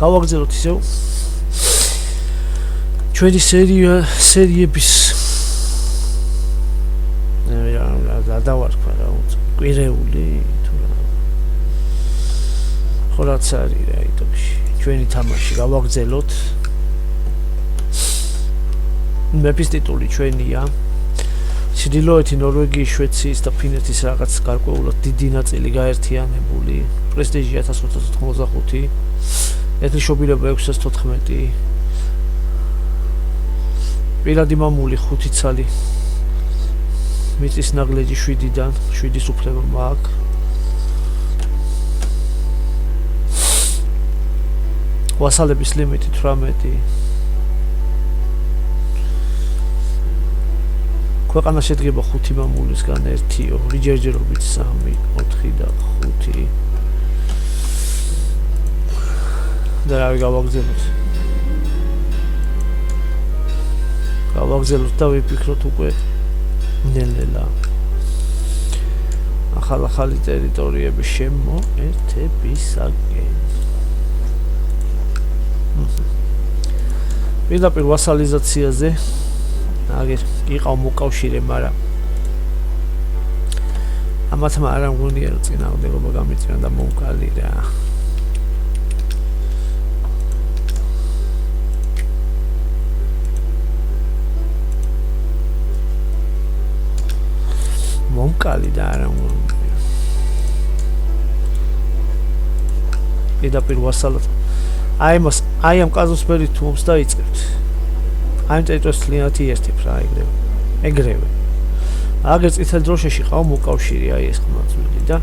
გავაგრძელოთ ისევ ჩვენი სერიების დავარქვა რა კვირეული თუ რა ხო რაც არის რა იტოქში ჩვენი თამაში გავაგრძელოთ მეფის ტიტული ჩვენია ჩრდილოეთი ნორვეგიის შვეიცრიის და ფინეთის რაღაც გარკვეულად დიდი ნაწილი გაერთიანებული პრესტიჟი 1895 ეთნიკურობა 614 პირადი მამული 5 ცალი მიწის ნაღლეჯი 7-დან 7-ის უფლება მაქვს ვასალების ლიმიტი 18 ქვეყანა შედგება 5 მამულისგან 1 2 ჯერჯერობით 3 4 და 5 და რა გავაგზავნოთ და ვიფიქროთ უკვე ნელ-ნელა ახალი ტერიტორიების შემოერთებისაკენ პირდაპირ ვასალიზაციაზე აგერ იყავ მოკავშირე, მაგრამ ამათმა არ ამგონია რომ წინააღმდეგობა გამიწვია და მომკალი რა. მომკალი და არ ამგონია. პირდაპირ ვასალად აი ამ კაზუსფერი თუ ომს დაიწყებთ. I'm ტერიტორიას მთლიანად იერთებს რა ეგრევე. აგერ წითელ დროშაში ყავ მოკავშირე აი ეს ხმაწვილი და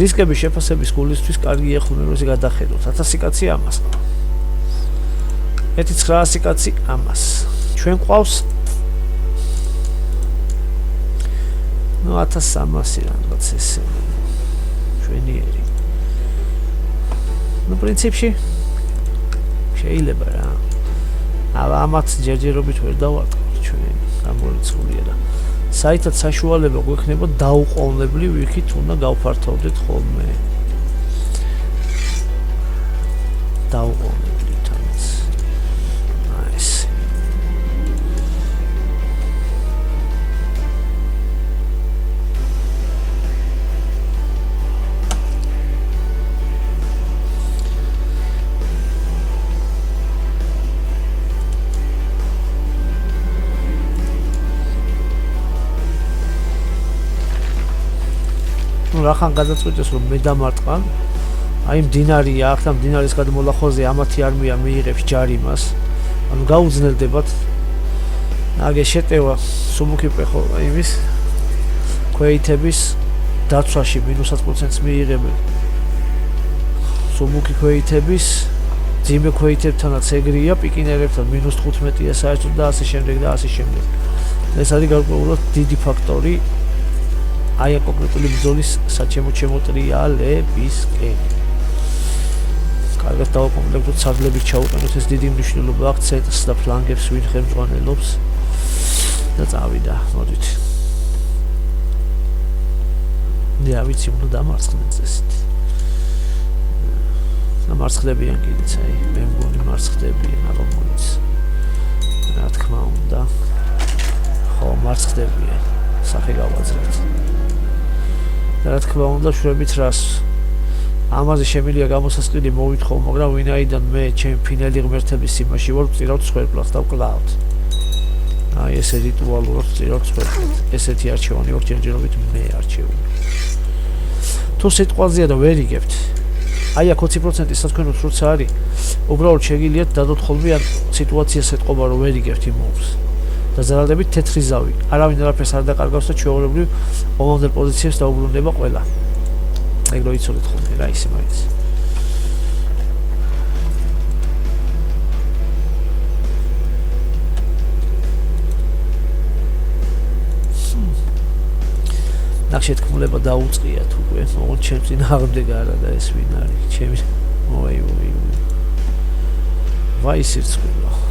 რისკების შეფასების გულისთვის კარგი ეხმარებოდი გადახედოთ 1000 კაცი ამას. 1900 კაცი ამას. ჩვენ ყავს ну 1300 რაღაც ესე ჩვენიერი. ну პრინციპში შეიძლება რა. ამათ ჯერჯერობით ვერ დავატყობთ ჩვენ გამორიცხულია და საერთოდ საშუალება გვექნება დაუყოვნებლივ იქით უნდა გავფართოვდეთ ხოლმე დაუყოვნებლივ თანაც აი რახან გადაწყვეტეს რომ მე დამარტყან აი მდინარია აქ და მდინარის გადმოლახვაზე ამათი არმია მიიღებს ჯარიმას ანუ გაუძნელდებათ აგე შეტევა სუბუქიპე ხო იმის ქვეითების დაცვაში -10% მიიღებენ სუბუქი ქვეითების ძიმე ქვეითებთანაც ეგრეა პიკინერებთან -15-ია საერთოდ და ასე შემდეგ და ასე შემდეგ ეს არის გარკვეულად დიდი ფაქტორი აი კონკრეტული ბრძოლის საჩემო ტრიალებისკენ. კარგად დავაკომპლექტოთ საგლებით ჩაუყენოთ ეს დიდი მნიშვნელობა აქვს ცენტრს და ფლანგებს ვინ ხელმძღვანელობს და წავიდა მოდით. და ვიცი უნდა დამარცხდნენ წესით. დამარცხდებიან კიდეც აი მე მგონი მარცხდებიან აღარ მოიც. რა თქმა უნდა ხო მარცხდებიან სახე გავაძლევთ. და რა თქმა უნდა შევებით რას ამაზე შემიძლია გამოსასყიდი მოვითხოვ მაგრამ ვინაიდან მე ჩემ ფინალი ღმერთების სიმაში ვარ ვწირავთ სვერპლას და ვკლავთ აი ეს რიტუალურად ვწირავთ სვერპლას ესეთი არჩევანი აქვს ჯერჯერობით მე არჩეული თუ სიტყვაზეა და ვერ იგებთ აი აქ 20% სათქმელს როცა არის უბრალოდ შეგიძლიათ დადოთ ხოლმე ან სიტუაციას ეთყობა რომ ვერ იგებთ იმ მომს და ზარალდებით თეთრი ზავი. არავინ არაფერს არ დაკარგავს და ჩვეულებრივ ომამდელ პოზიციებს დაუბრუნდება ყველა. ეგ რო იცოდეთ ხოლმე რა ისე მაინც. ნახშეთქმულება დაუწყიათ უკვე, ოღონდ ჩემს წინააღმდეგ არა და ეს ვინ არის? ჩემი ოი. ვაი სირცხვილო.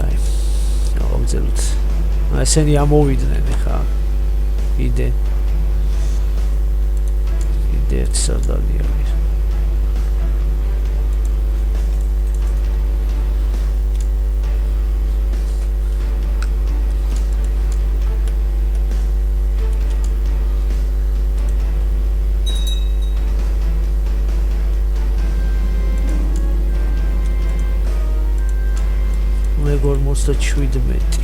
აი გავაგზავნოთ. ესენი ამოვიდნენ ხა. იდე სარდალია. 57.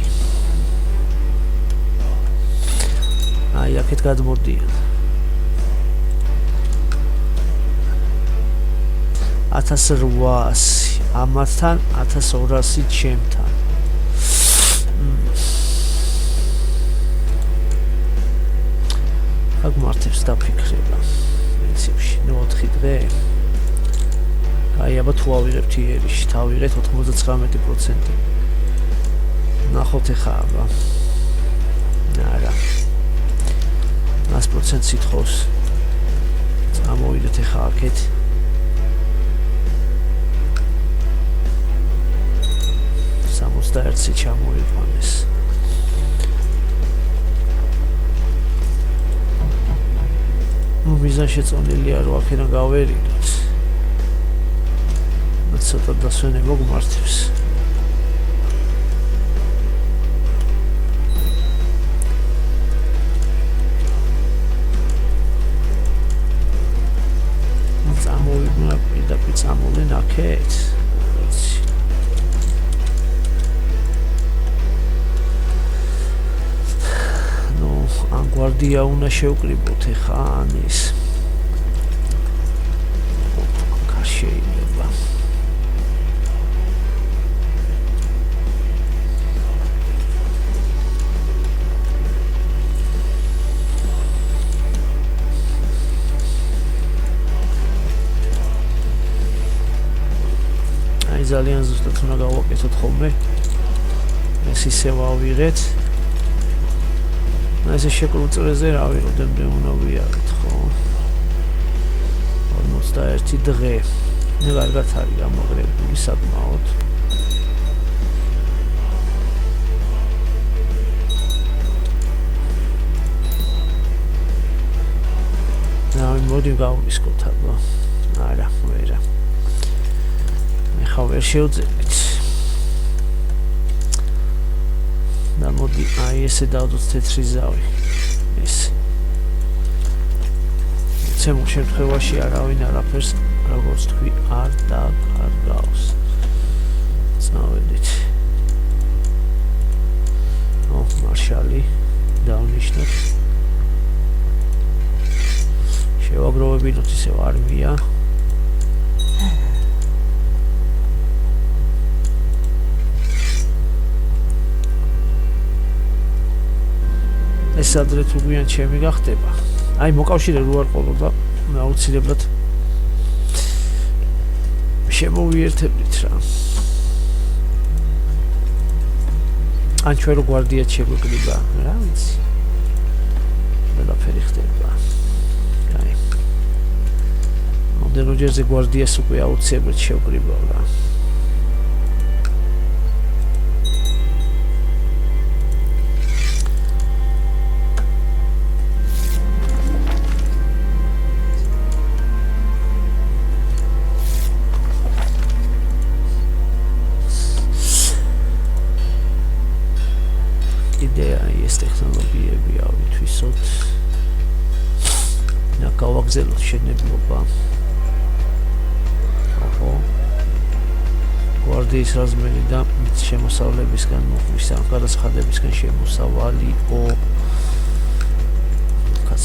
აი, აქეთ გადმოდიან. 1800 ამათთან 1200 ჩემთან. აქ მარტებს დაფიქრება. პრინციპში, 4 დღე. აი, აბა თუ ავიღებთ იერიში, თავიღეთ 99%. ნახოთ ეხა აბა. არა. 100% სიტყავს. წამოვიდეთ ეხა აქეთ. და ერთი ჩამოიყვანეს. მიზანი შეწონილია რომ აქედან გავერიდოთ. ცოტა დასვენება გმართებს. წამოვიყვანა პირდაპირ წამოვდნენ აქეთ. გვარდია უნდა შევკრიბოთ ეხა ანის. აქ შეიძლება. აი ძალიან ზუსტად უნდა გავაკეთოთ ხოლმე. ეს ისე ვავიღეთ. ესე შეკრუწრეზე რავი რამდენი უნდა ვიაროთ ხო 41 დღე მე კარგად არის გამოგრებული საკმაოდ რავი მოდი გავისკოთ აბა არა ვერა მე ხავ ვერ შევძლებთ და მოდი აი ესე დავდოთ თეთრი ზავი ეს ცემულ შემთხვევაში არავინ არაფერს როგორც თქვი არ დაკარგავს წავედით მარშალი დავნიშნოთ შევაგროვებინოთ ისევ არმია ეს ადრე თუ გვიან ჩემი გახდება. აი მოკავშირე რო არ ყოლოდა, აუცილებლად შემოვიერთებდით რა. ან ჩვენ რო გვარდია შეგვეკრიბა, რა ვიცი. ყველაფერი ხდება. აი. მომდენო ჯერზე გვარდიას უკვე აუცილებლად შევკრიბავ რა. ტექნოლოგიები ავითვისოთ. და გავაგზავნოთ შენებლობა. ოჰო. გვარდიის რაზმერი და შემოსავლებისგან მოხვის ამ გადაცხადებისგან შემოსავალიო. კაც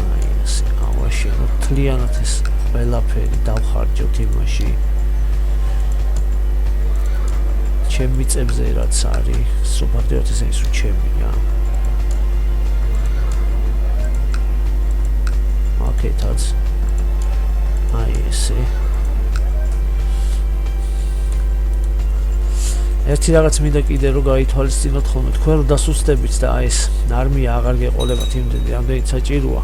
აი ეს ავაშენ თლიანად ეს ყველაფერი დავხარჯოთ იმაში. ჩემი წებზე რაც არის, სუპერდიოთ ესე ის ჩემია. აკეთած. აი ესე. ერთი რაღაც მინდა კიდე რომ გაითვალისწინოთ ხოლმე თქვენ რომ დასუსტებით და აი ეს არმია აღარ გეყოლებათ იმდენი რამდენი საჭიროა.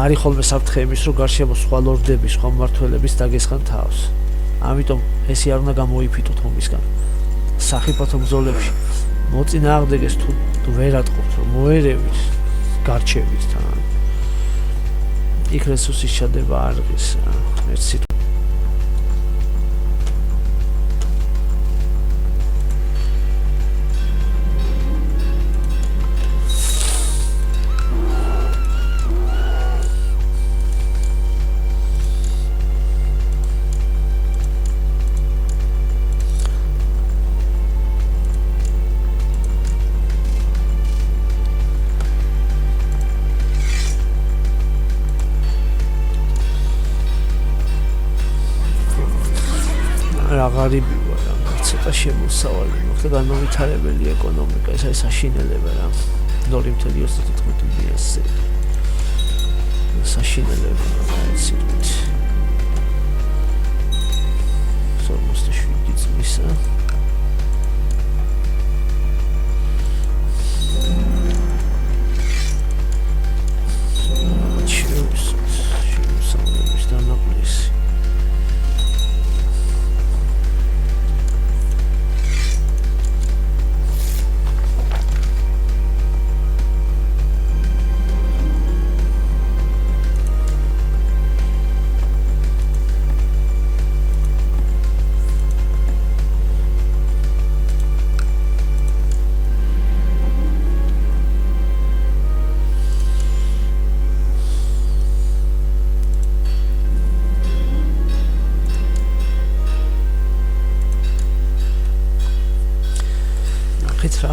არის ხოლმე საფრთხე იმის რომ გარშემო სხვა ლორდების, სხვა მმართველების დაგესხან თავს. ამიტომ ესე არ უნდა გამოიფიტოთ ომისგან. სახიფათო ბრძოლებში მოწინააღმდეგეს თუ ვერ ატყობთ რომ მოერევით, გარჩევით თან. იქ რესურსის ჩადება არ არის ერთ რა ღარიბი ვარ რა ცოტა შემოსავალი მოხდა განმავითარებელი ეკონომიკა ეს არის საშინელება რა 0.34 მილიარდზე საშინელება რა სიტყვით almost 7 წლის რა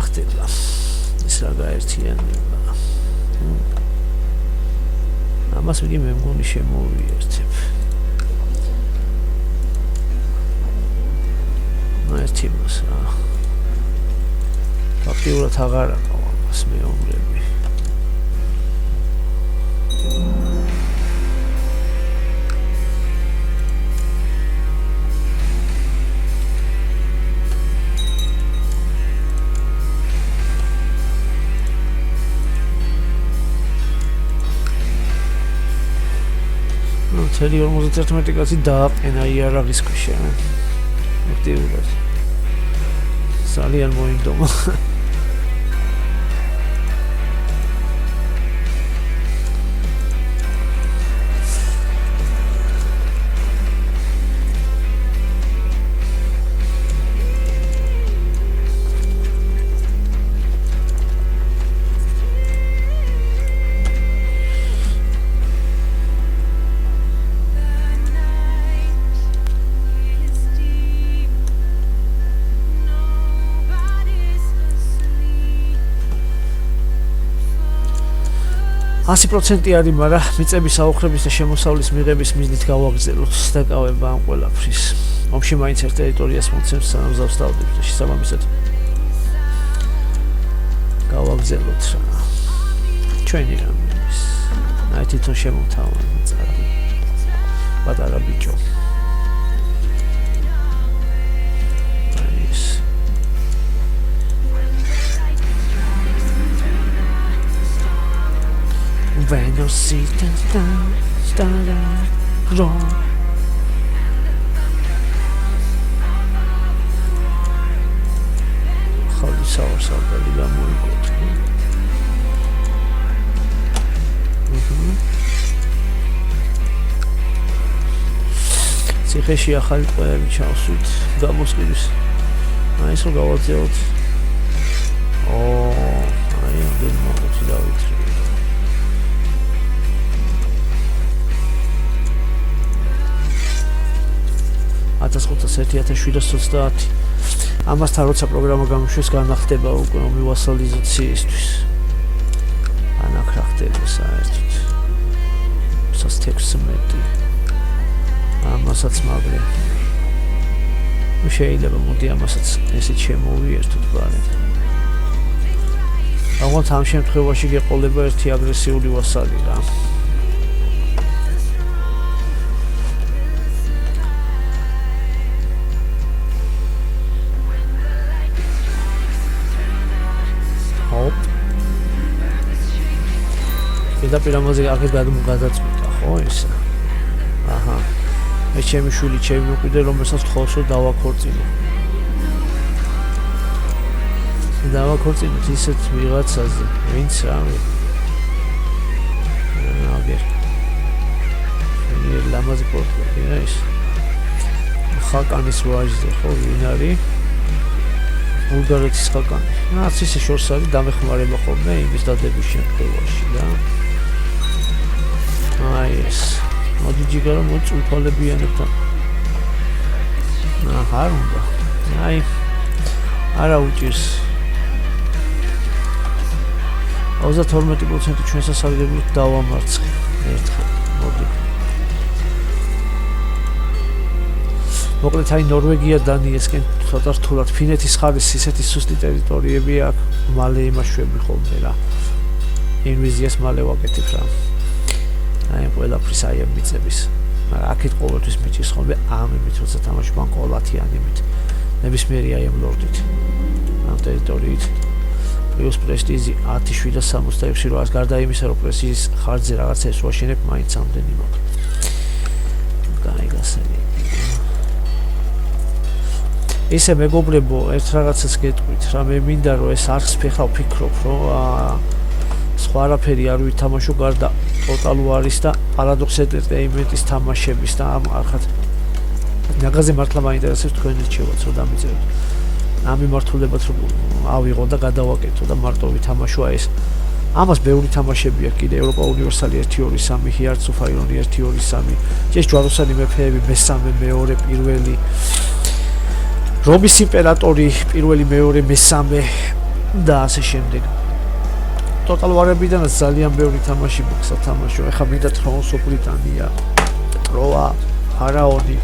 ხდება ეს რა გაერთიანება ამას ვიგი მე მგონი შემოვიერთებ ერთი მას რა ფაქტიურად აღარ აყავ ამას მეომრები თელი 51 კაცი დააყენა იარაღის ქვეშ აქტიურად ძალიან მოინდომა %100 არის, მაგრამ მიწების აუხრების და შემოსავლის მიღების მიზნით გავაგრძელოთ დაკავება ამ ყველაფრის. ომში მაინც ერთ ტერიტორიას მოცემს სანამ ზავს დავდებს და შესაბამისად გავაგრძელოთ რა. ჩვენი რამის. აი თვითონ შემოთავაზე წარი. პატარა ბიჭო. When you see the star grow ხალი საურსალდალი გამოიგოთ ციხეში ახალი ყველები ჩავსვით გამოსყიდის აი ეს რომ გავაძეოთ აი ამდენ მოხდა დავითრი 1501-1730 ამასთან როცა პროგრამა გამოშვეს განახდება უკვე მივასალიზაციისთვის ანაკ რა ხდება საერთოდ 16 ამასაც მაგრე შეიძლება მოდი ამასაც ესეც შემოვიერთოთ ბარეთ აღარ ამ შემთხვევაში გეყოლება ერთი აგრესიული ვასალი რა და პირამაზე აღი გადმოგადაწყვიტა ხო ისა აჰა მე ჩემი შვილი ჩემი მკვიდრე რომელსაც ხოლმე დავაქორწინე დავაქორწინე ისეთ ვიღაცაზე ვინც რავი აგერ მე ლამაზი პორტრეტი რა ის ხაკანის ვაჟზე ხო ვინ არის ბულგარეთის ხაკანი რაც ისე შორს არის დამეხმარება ხოლმე იმის დადების შემთხვევაში და აი ეს მოდი ჯიგარო მოწულფალებიანებთან არ უნდა აი არა უჭირს 32% ჩვენ სასარგებლოდ დავამარცხე ერთხელ მოდი მოკლედ აი ნორვეგია დანიასკენ ცოტა რთულად ფინეთის ხარის ისეთი სუსტი ტერიტორიები აქვს მალე იმაშვები ხოლმე რა ინვიზიას მალე ვაკეთებ რა აი ყველაფრის აი ამ მიწების მაგრამ აქეთ ყოველთვის მიჭირს ხოლმე ამ იმით როცა თამაშობ ან ყოლათიან იმით ნებისმიერი აი ამ ლორდით ამ ტერიტორიით პლუს პრესტიჟი 10,766 გარდა იმისა რომ პრესტიჟის ხარჯზე რაღაცა ეს ვაშენებ მაინც ამდენი მაქვს გაიგასენი ისე მეგობრებო ერთ რაღაცას გეტყვით რა მე მინდა რომ ეს არხს ფეხა ვფიქრობ რომ სხვა არაფერი არ ვითამაშო გარდა ტოტალ ვარის და პარადოქს ენტერტეინმენტის თამაშების და ამ არხად მაგაზე მართლა მაინტერესებს თქვენი რჩევა რომ დამიწეროთ ამ მიმართულებად რომ ავიღო და გადავაკეთო და მარტო ვითამაშო აი ეს ამას ბევრი თამაშები აქვს კიდე ევროპა უნივერსალი 1-2-3 Hearts of Iron 1-2-3 ეს ჯვაროსანი მეფეები მესამე მეორე პირველი რომის იმპერატორი პირველი მეორე მესამე და ასე შემდეგ ტოტალ ვარებიდანაც ძალიან ბევრი თამაში მაქვს სათამაშო ეხლა მინდა თრონს ბრიტანია ტროა ფარაონი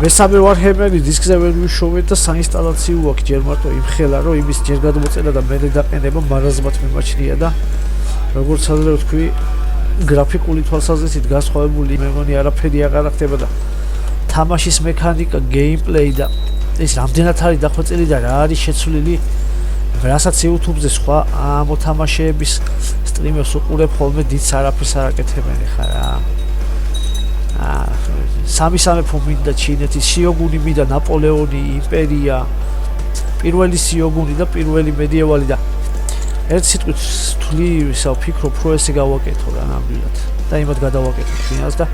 მესამე ვარჰემერი დისკზე ვერ ვიშოვეთ და საინსტალაციო აქვს ჯერ მარტო იმხელა რომ იმის ჯერ გადმოწერა და მე დაყენება მარაზმად მიმაჩნია და როგორც ადრე ვთქვი გრაფიკული თვალსაზრისით განსხვავებული მე მგონი არაფერი აღარ ხდება და თამაშის მექანიკა გეიმპლეი და ეს რამდენად არის დახვეწილი და რა არის შეცვლილი რასაც YouTube-ზე სხვა მოთამაშეების სტრიმებს უყურებ ხოლმე დიდს არაფერს არ აკეთებენ ხა რა სამი სამეფო მინდა ჩინეთის სიოგუნი მინდა ნაპოლეონი იმპერია პირველი სიოგუნი და პირველი მედიევალი და ერთ სიტყვით თვლი ისა ვფიქრობ რომ ესე გავაკეთო რა ნამდვილად და იმად გადავაკეთო ფინალს და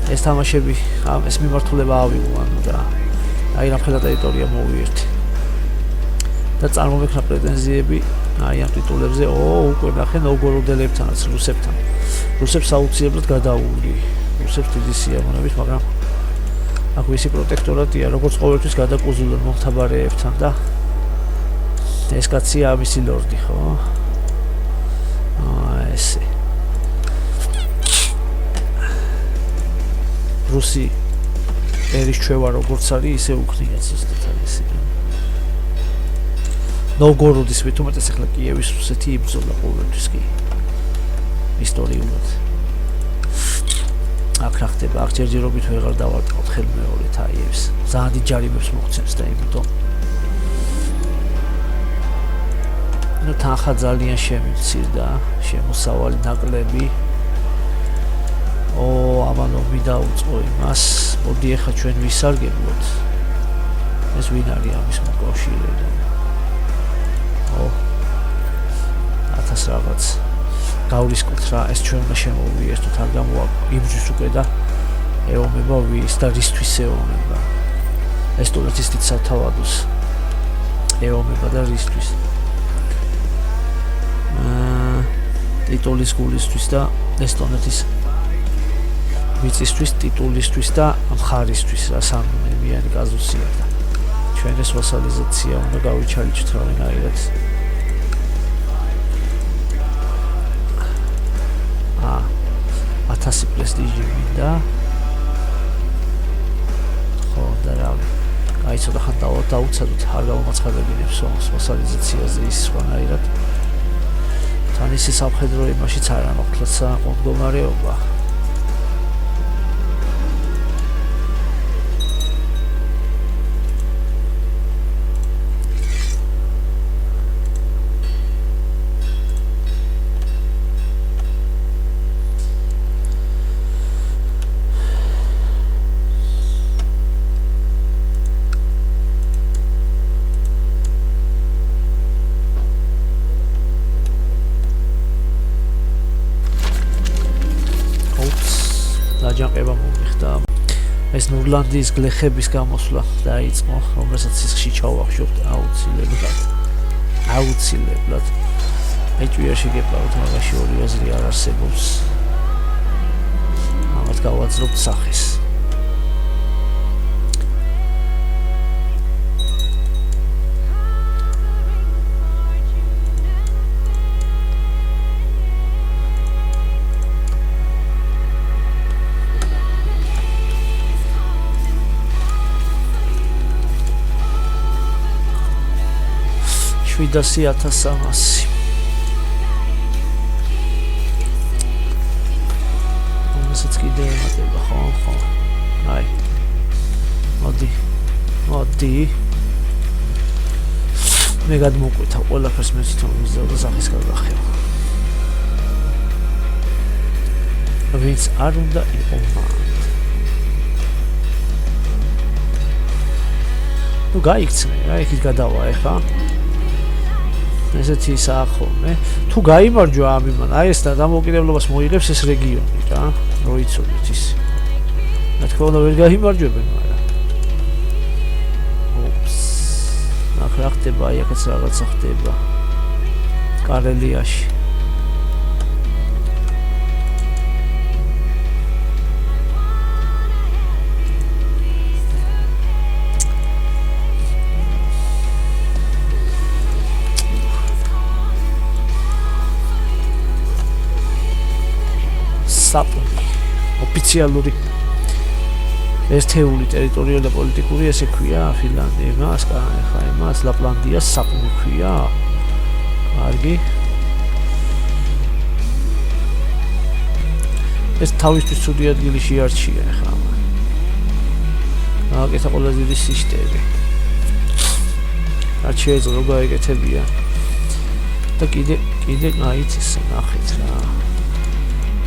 ეს თამაშები ეს მიმართულება ავიღო ანუ და აი რამხელა ტერიტორია მოვიერთე და წარმომექნა პრეტენზიები აი ამ ტიტულებზე უკვე ნახე ნოვგოროდელებთანაც რუსებს აუცილებლად გადაული რუსებს დიდი სიამოვნებით მაგრამ აქ ვისი პროტექტორატია როგორც ყოველთვის გადაკუზულონ მომთაბარეებთან და ეს კაცია ამისი ლორდი ხო ესე რუსი ერის ჩვევა როგორც არის ისე უქნია ზუსტად არის ნოვგოროდის მით უმეტეს ახლა კიევის რუსეთი იბრძოლა ყოველთვის კი ისტორიულად აქ რა ხდება აქ ჯერჯერობით ვეღარ დავარკვევთ ხელმეორედ აიებს ძალიან დიდ ჯარიმებს მოხდებს და იმიტომ ნუ თანხა ძალიან შემიცირდა შემოსავალი ნაკლები ამანო მიდაუწყო იმას მოდი ახლა ჩვენ ვისარგებლოთ ეს ვინ არის ამის მოკავშირე 1000 რაღაც გავრისკოთ რა ეს ჩვენ უნდა შემოვიერთოთ არ გამოიბრძვის უკვე და ეომება ვის და რისთვის ეომება ეს თუნდაც ის სათავადოს ეომება და რისთვის ტიტულის გულისთვის და ესტონეთის მიწისთვის ტიტულისთვის და მხარისთვის რა სამმიანი კაზუსია და ჩვენ ეს ვასალიზაცია უნდა გავიჩალიჩოთ რაღაცნაირად 1000 პრესტიჟი მინდა ხო და რა აი ცოტა ხან დაუცადოთ არ გამომაცხადებინებს ვასალიზაციაზე ის სხვანაირად თან ისი სამხედრო იმაშიც არ ამოხლაც მდგომარეობა აჯანყება მომიხდა ეს ნურლანდიის გლეხების გამოსვლა დაიწყო რომელსაც სისხლში ჩავახშობთ აუცილებლად ეჭვიაში გეპაროთ მაგაში ორი აზრი არ არსებობს ამათ გავაძლობთ სახეს 700-1300 რომელსაც კიდე ემატება ხო აი მოდი მე გადმოკვეთა ყველაფერს მე თვითონ ვიზავ და სახის გავახევ ვინც არ უნდა იყო მან ნუ გაიქცნე რა იქით გადავა ეხა ესეთი საახოვნე თუ გაიმარჯვა ამ იმან აი ეს დამოუკიდებლობას მოიღებს ეს რეგიონი რა რო იცოდეთ ის რა თქმა უნდა ვერ გაიმარჯვებენ მაგრამ რა ხდება აი აქაც რაღაცა ხდება კარელიაში საპონი ოფიციალური ერთეული ტერიტორიული და პოლიტიკური ესე ქვია ფინლანდიას, ხა იმას ლაპლანდიას საპონი ქვია. კარგი. ეს თავისთვის ცუდი ადგილი შეარჩია ხა. აკეთა ყველაზე დიდი სისტემი. არ შეიძლება რომ გაიგეთებია. და კიდე აიც ეს ნახეთ რა.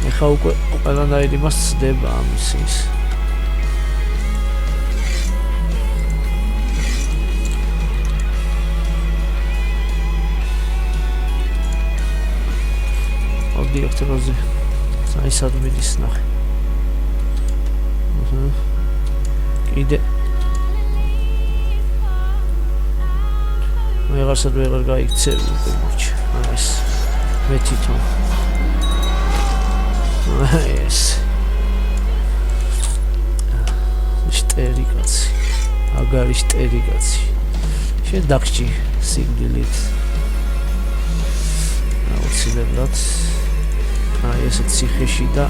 ეხა უკვე ყველანაირი მას ცდება ამის ის. ობიექტებზე აი სადმედის ნახე. კიდე ვეღარსად ვეღარ გაიქცევი უკვე მოჩ. ეს მე თვითონ ეს შტერი კაცი აგარი შტერი კაცი შენ დაგჭი სიგნალით აუცილებლად აი ესეთ ციხეში და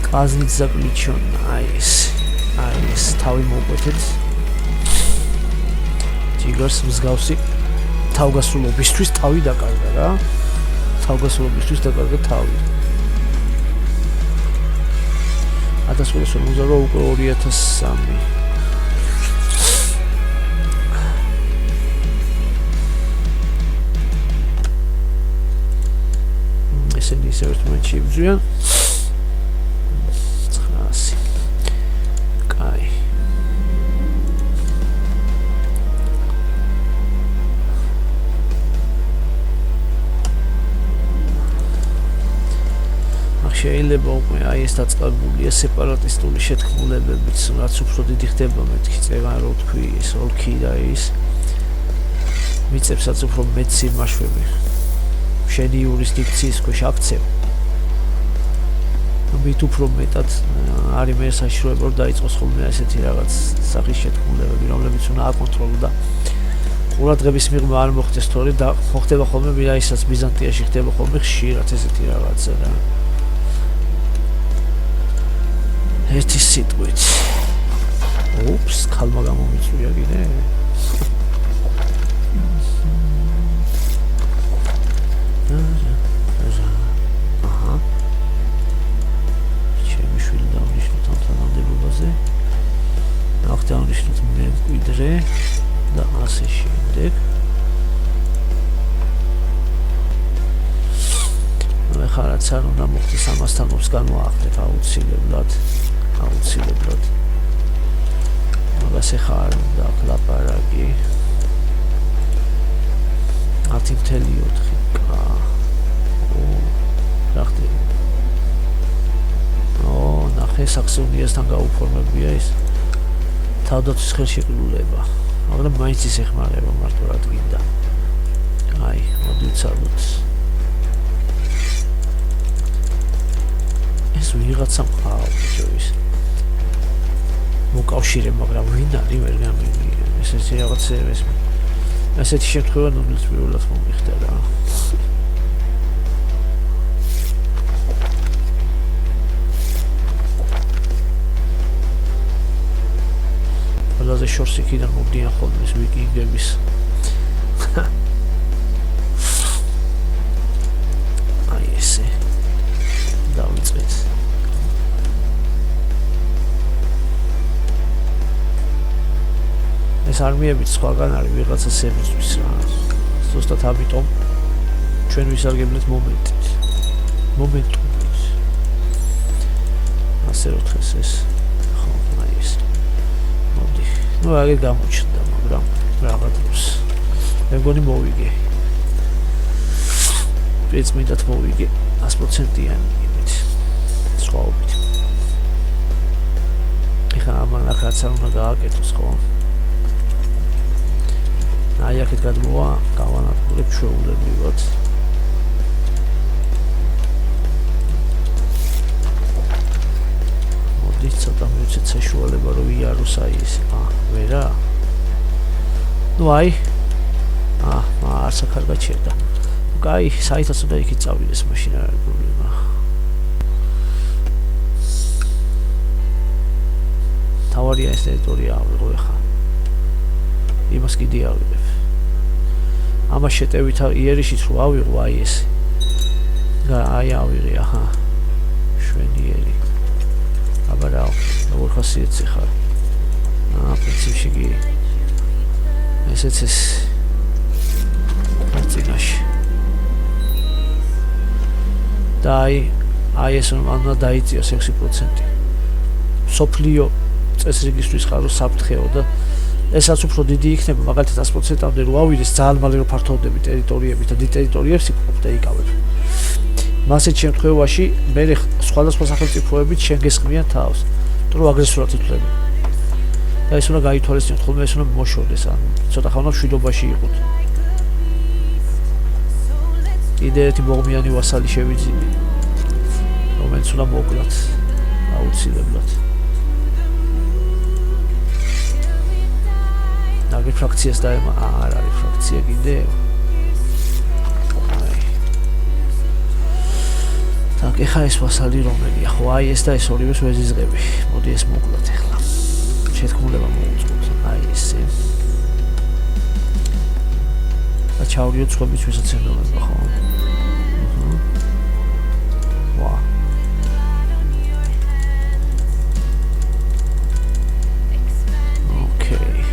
კაზნით ზაკლიჩონ აი ეს თავი მოგვეთეთ ჯიგარს მსგავსი თავგასულობისთვის თავი დაკარგა რა თავგასულობისთვის დაკარგა თავი 1950 უკვე 2003 ესენი ისევ ერთ მომენტში იბრძვიან 900 კაი შეიძლება უკვე აი ეს დაწყებულია სეპარატისტული შეთქმულებებით, რაც უფრო დიდი ხდება მეთქი წევა რო თქვი ეს ოლქი და ის მიწებსაც უფრო მეტ სიმაშვები შენი იურისდიქციის ქვეშ აქცევ მით უფრო მეტად არის მე საშუალება რომ დაიწყოს ხოლმე ესეთი რაღაც სახის შეთქმულებები რომლებიც უნდა აკონტროლო და ყურადღების მიღმა არ მოხდეს თორე და ხდება ხოლმე ვირაისაც ბიზანტიაში ხდება ხოლმე ხშირად ესეთი რაღაცა რა ერთი სიტყვით. ოპს, ქალმა გამომიწვია კიდე. აჰა. ჩემი შვილი დავნიშნოთ ამ თანამდებობაზე. აქ დავნიშნოთ მე მკვიდრე და ასე შემდეგ. ეხლა რაც არ უნდა მოხდეს ამასთან ობს გამოახდეთ აუცილებლად. მაგას ეხლა არ უნდა ლაპარაკი 10.4 კა რა ხდება ნახე საქსონიასთან გაუფორმებია ის თავდაცვის ხელშეკრულება მაგრამ მაინც ის ეხმარება მარტო რა თქინდა აი მოდი ვცადოთ ეს ვიღაცა მყავს ის მოკავშირე მაგრამ ვინ არის ვერ გამიგია ესეთი რაღაცა ესეთი შემთხვევა ნამდვილად პირველად მომიხდა რა ყველაზე შორს იქიდან მოდიან ხოლმე ეს ვიკინგების აი ესე დავიწყეთ ეს არმიები სხვაგან არის ვიღაცა სემისთვის რა ზუსტად ამიტომ ჩვენ ვისარგებლეთ მომენტით ასე რომ დღეს ეს ხო აი ეს მოდი ნუ აგერ გამოჩნდა მაგრამ რაღაც დროს მე მგონი მოვიგე ეს მინდათ მოვიგე 100%-იანი იმით სხვაობით ეხლა ამან ახაც არ უნდა გააკეთოს ხო აი აქეთ გადმოვა გავანადგურებ ჩვეულებრივად მოდი ცოტა მივცეთ საშუალება რომ იაროს აი ეს ვერა ნუ აი არც კარგად შედა კაი საითაც უნდა იქით წავიდეს მაშინ არ არის პრობლემა თავარია ეს ტერიტორია ავიღო ეხლა იმას კიდე ავიღებ ამას შეტევით იერიშიც რო ავიღო აი ეს აი ავიღე აჰა შვენიერი აბა რა როგორ ხასიათზე ხარ პრინციპში კი ესეც ეს წინაში და აი ეს უნდა დაიწიოს 6% სოფლიო წესრიგისთვის ხარო საფრთხეო და ესაც უფრო დიდი იქნება მაგალითად 100%-ამდე რო ავიდეს ძალიან მალე რო ფართოვდები ტერიტორიებით და დიდ ტერიტორიებს იყოფ და იკავებ მასეთ შემთხვევაში მე სხვადასხვა სახელმწიფოებით შენ გესხმიან თავს თუ რო აგრესორად ითვლები და ეს უნდა გაითვალისწინოთ ხოლმე ეს უნდა მოშორდეს ან ცოტა ხანმა მშვიდობაში იყოთ კიდე ერთი მოგმიანი ვასალი შევიძინე რომელიც უნდა მოკლათ აუცილებლად აგერ ფრაქციას დაემა არ არის ფრაქცია კიდე так ეხა ეს ვასალი რომელია ხო აი ეს და ეს ორივეს ვეზიზღები მოდი ეს მოკლათ ეხლა შეთქმულება მოუწყოთ აი ესე და ჩავრიოთ სხვების ვისაც ენდობება ხო ვა ოკეი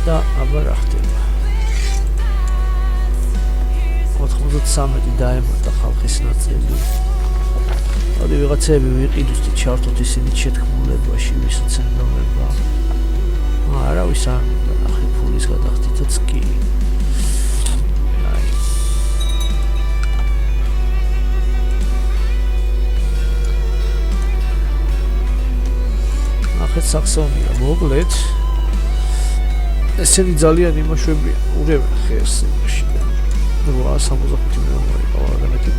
და აბა რა ხდება 93 დაემატა ხალხის ნაწილი მოდი ვიღაცები ვიყიდოთ და ჩავთოთ ისინი შეთქმულებაში ვისაც ენდობება არავის არ უნდა ნახე ფულის გადახდითაც კი აი ნახეთ საქსონია მოკლედ ესენი ძალიან იმაშვებია ურევენ ხერს იმაში 865 მილიონი ყავარგანეთი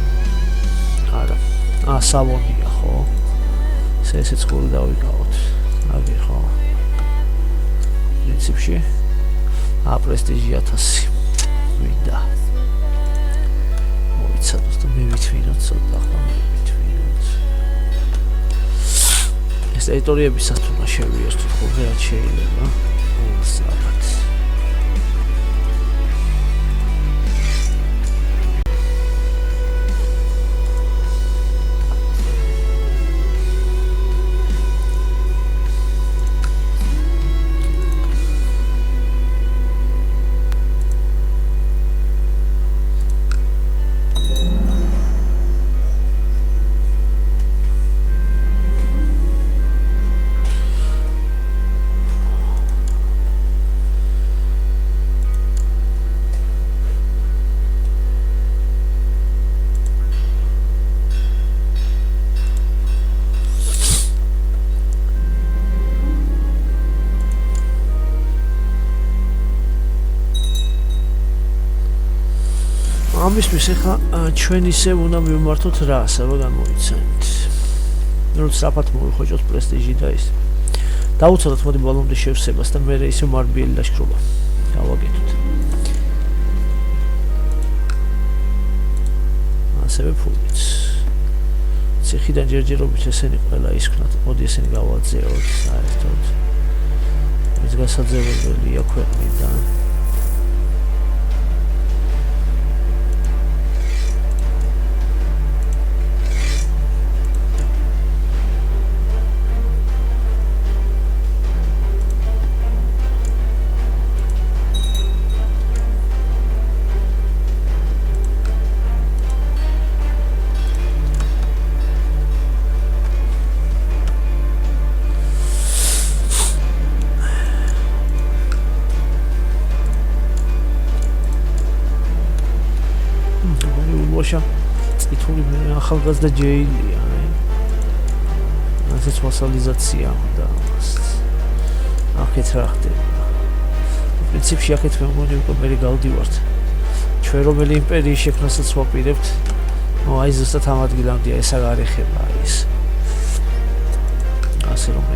არა სავონია ხო ესეც ხური დავიკავოთ აგი ხო პრინციპში პრესტიჟი 1000 ვიდა მოიცადოთ და მე ვითვინოთ ცოტა ხომ ვითვინოთ ეს ტერიტორიები სათუნა შევიერთოთ ხოლმე რაც შეიძლება საბათ მისთვის ახლა ჩვენ ისე უნდა მივმართოთ რას, აბა გამოიცანით. ნუ საფათ მოვიხოჭოთ პრესტიჟი და ის. დავუცადოთ მოდი ბოლომდე შევსებას და მე ისე მარბიელი ლაშქრობა. გავაკეთოთ. ასევე ფულით. ციხიდან ჯერჯერობით ესენი ყველა ისქნათ. მოდი ესენი გავაძეოთ საერთოდ. ეს გასაძეველია ქვეყნიდან. წითური ახალგაზრდა ჯეილია, ასეც ვასალიზაცია უნდა. აქეთ რა ხდება? პრინციპში აქეთ მე მგონი უკვე მე გავდივართ. ჩვენ რომელი იმპერიის შექმნასაც ვაპირებთ, აი ზუსტად ამ ადგილამდე ეს აღარ ეხება ის. ასე რომ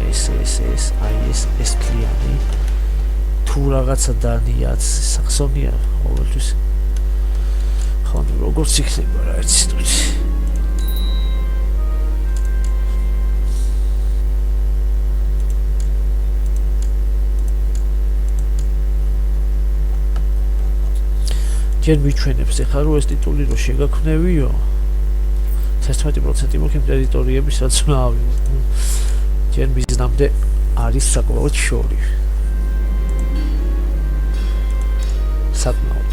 ეს კლიანი თუ რაღაცა დანიაც საქსონია ყოველთვის როგორც იქნება რა ერთ სიტყვით. ჯერ მიჩვენებს ახლა რომ ეს ტიტული რო შეგაქმნევიო 11% მოქიმ ტერიტორიების რაც უნდა ავიღოთ. ჯერ მიზნამდე არის საკმაოდ შორი. საკმაოდ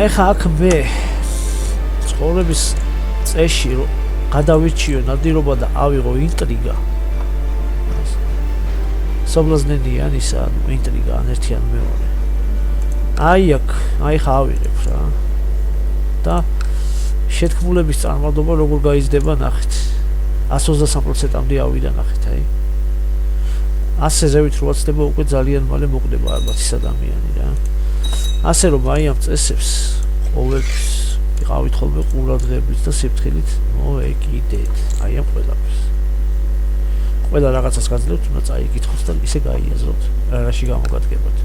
ეხა აქ მე ცხოვრების წეში რომ გადავირჩიო ნადირობა და ავიღო ინტრიგა. სობლაზნენიან ისა ინტრიგა ან ერთი ან მეორე. აი ხა ავიღებ რა. და შეთქმულების წარმატება როგორ გაიზრდება ნახეთ. 123%-მდე ავიდა ნახეთ აი. ასე ზევით რო ვაცდება უკვე ძალიან მალე მოკვდება ალბათ ის ადამიანი რა. ასე რომ აი ამ წესებს ყოველთვის ვიყავით ხოლმე ყურადღებით და სიფრთხილით მოეკიდეთ. აი ამ ყველაფერს. ყველა რაღაცას გაძლევთ, უნდა წაიკითხოთ და ისე გაიაზროთ, რაში გამოგადგებათ.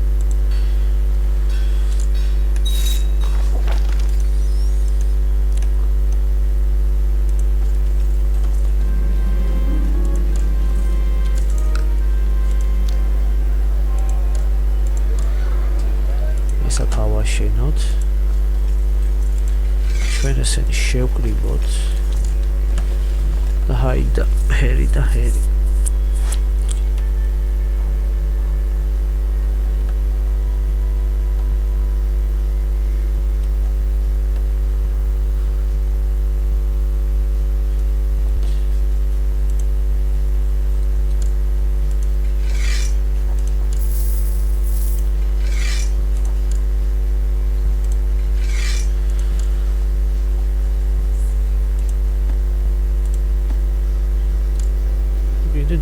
ესა გავაშენოთ. ჩვენ ესენი შევკრიბოთ. და ჰაიდა, ჰერი და ჰერი.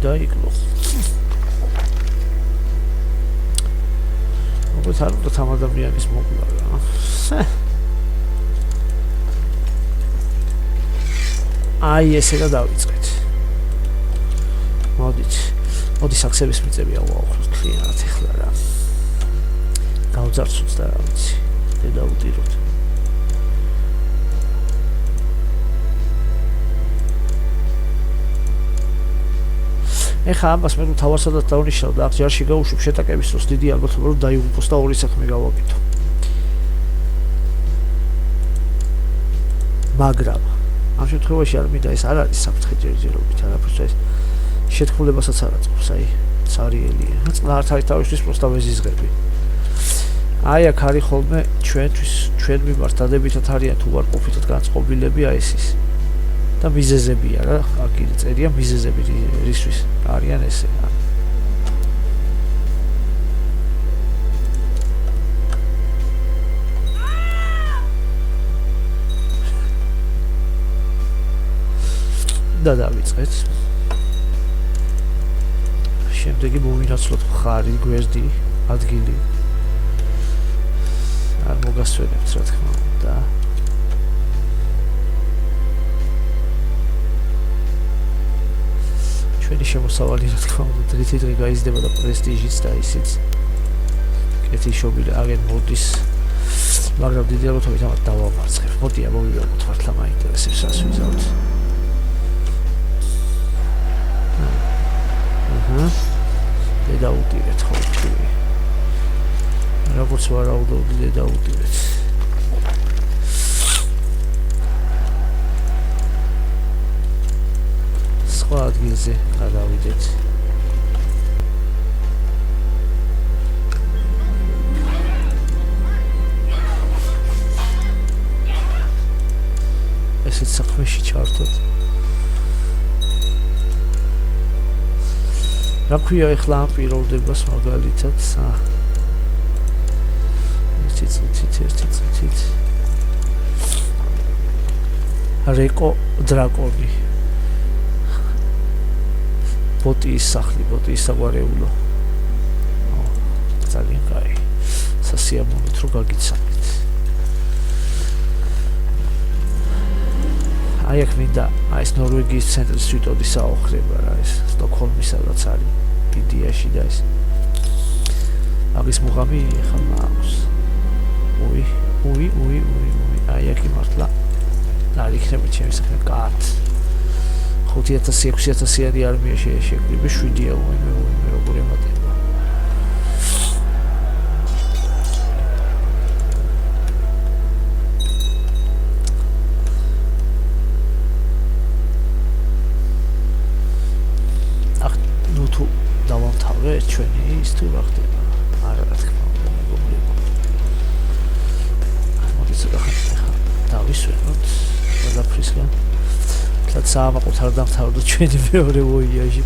დაიკლო. როგორც არ უნდა თამ ადამიანის მოკლა რა. აი ესე და დავიწყეთ. მოდი საქსების მიწები ავაოხროთ კლიენტად ახლა რა. გავძარცვოთ და რა ვიცი. დედაუტიროთ. ეხა ამას მე თავარსადაც დავნიშნავ და აქ ჯარში გავუშვებ შეტაკების დროს დიდი ალბათობა რომ დაიღუპოს და ორი საქმე გავაკეთო. მაგრამ ამ შემთხვევაში არ მინდა ეს არ არის საფრთხე ჯერჯერობით არაფერს ეს შეთქმულებასაც არ აწყობს აი цариელია წყნართ არის თავისთვის პროსტა ვეზიზღები აი აქ არის ხოლმე ჩვენ მიმართ დადებითად არიან თუ არ ყოფითად განწყობილები აი ეს და მიზეზებია რა აქ კიდე წერია მიზეზები რისთვის არიან ესე და დავიწყეთ შემდეგი მოვინაცვლოთ მხარი გვერდი ადგილი არ მოგასვენებთ რა თქმა უნდა ჩვენი შემოსავალი რა თქმა უნდა დღითიდღე გაიზრდება და პრესტიჟიც და ისიც კეთილშობილი აღარ მოდის მაგრამ დიდი ალბათობით ამათ დავამარცხებ მოდი ამოვიდოდეთ მართლა მაინტერესებს რას ვიზავთ დედაუტირეთ ხო თქვი როგორც ვარაუდობდი დედაუტირეთ სხვა ადგილზე გადავიდეთ ესეც საქმეში ჩართოთ რა ქვია ეხლა ამ პიროვნებას მაგალითად ერთი წუთით რეკო დრაკონი ბოტის სახლი ბოტის საგვარეულო ძალიან კაი სასიამოვნოა რომ გაგიცანით აი აქ მინდა აი ეს ნორვეგიის ცენტრის ვიტოდი საოხრება რა ეს სტოკჰოლმისაც არის ინდიაში და ეს აგის მუღამი ხმა აქვს უი აი აქ მართლა არ იქნება ჩემი საქმე კატ 5000-6000 არმია შეეშეკვდები 7-ია უიმე როგორ ემატება დავამთავრე ჩვენი ის თუ რა ხდება არა რა თქმა უნდა მეგობრებო მოდით ახლა დავისვენოთ ყველაფრისგან თლაც საავაყოთ არ დავთავრდოთ ჩვენი მეორე ვოიაჟი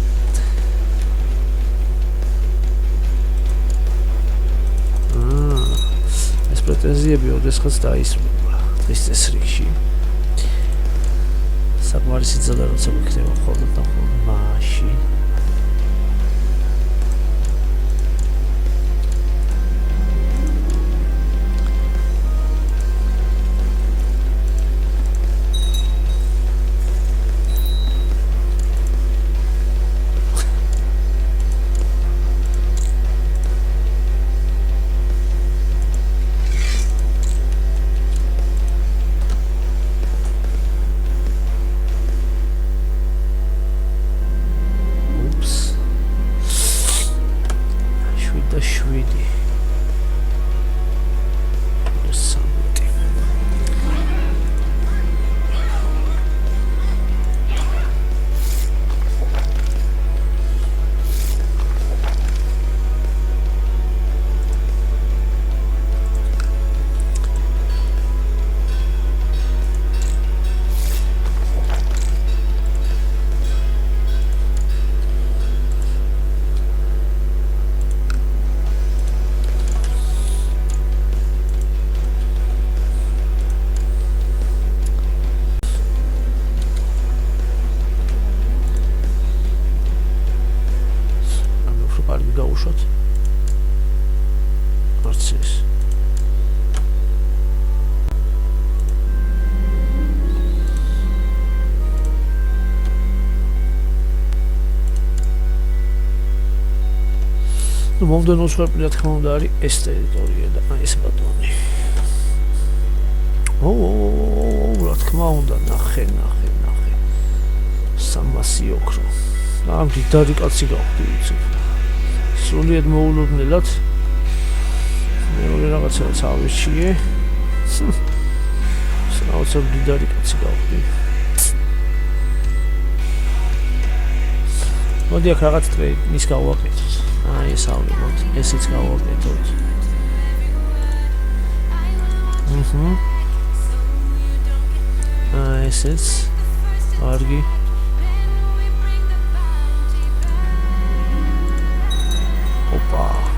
ეს პრეტენზიები ოდესღაც დაისრულა დღის წესრიგში საკმარისი ძალა როცა მიქნება მხოლოდ და მხოლოდ მაშინ მომდენო სვერპი რა თქმა უნდა არის ეს ტერიტორია და ეს ბატონი. რა თქმა უნდა ნახე. 300 ოქრო. ამ დიდარი კაცი გავხდი იცი. სრულიად მოულოდნელად მეორე რაღაცა წავეშიე. აუცილებლად მდიდარი კაცი გავხდი. მოდი აქ რაღაც ტრეინის გავაკეთოთ. აი ეს ავიღოთ, ესეც გავაკეთოთ. ესეც არგი. ოპა.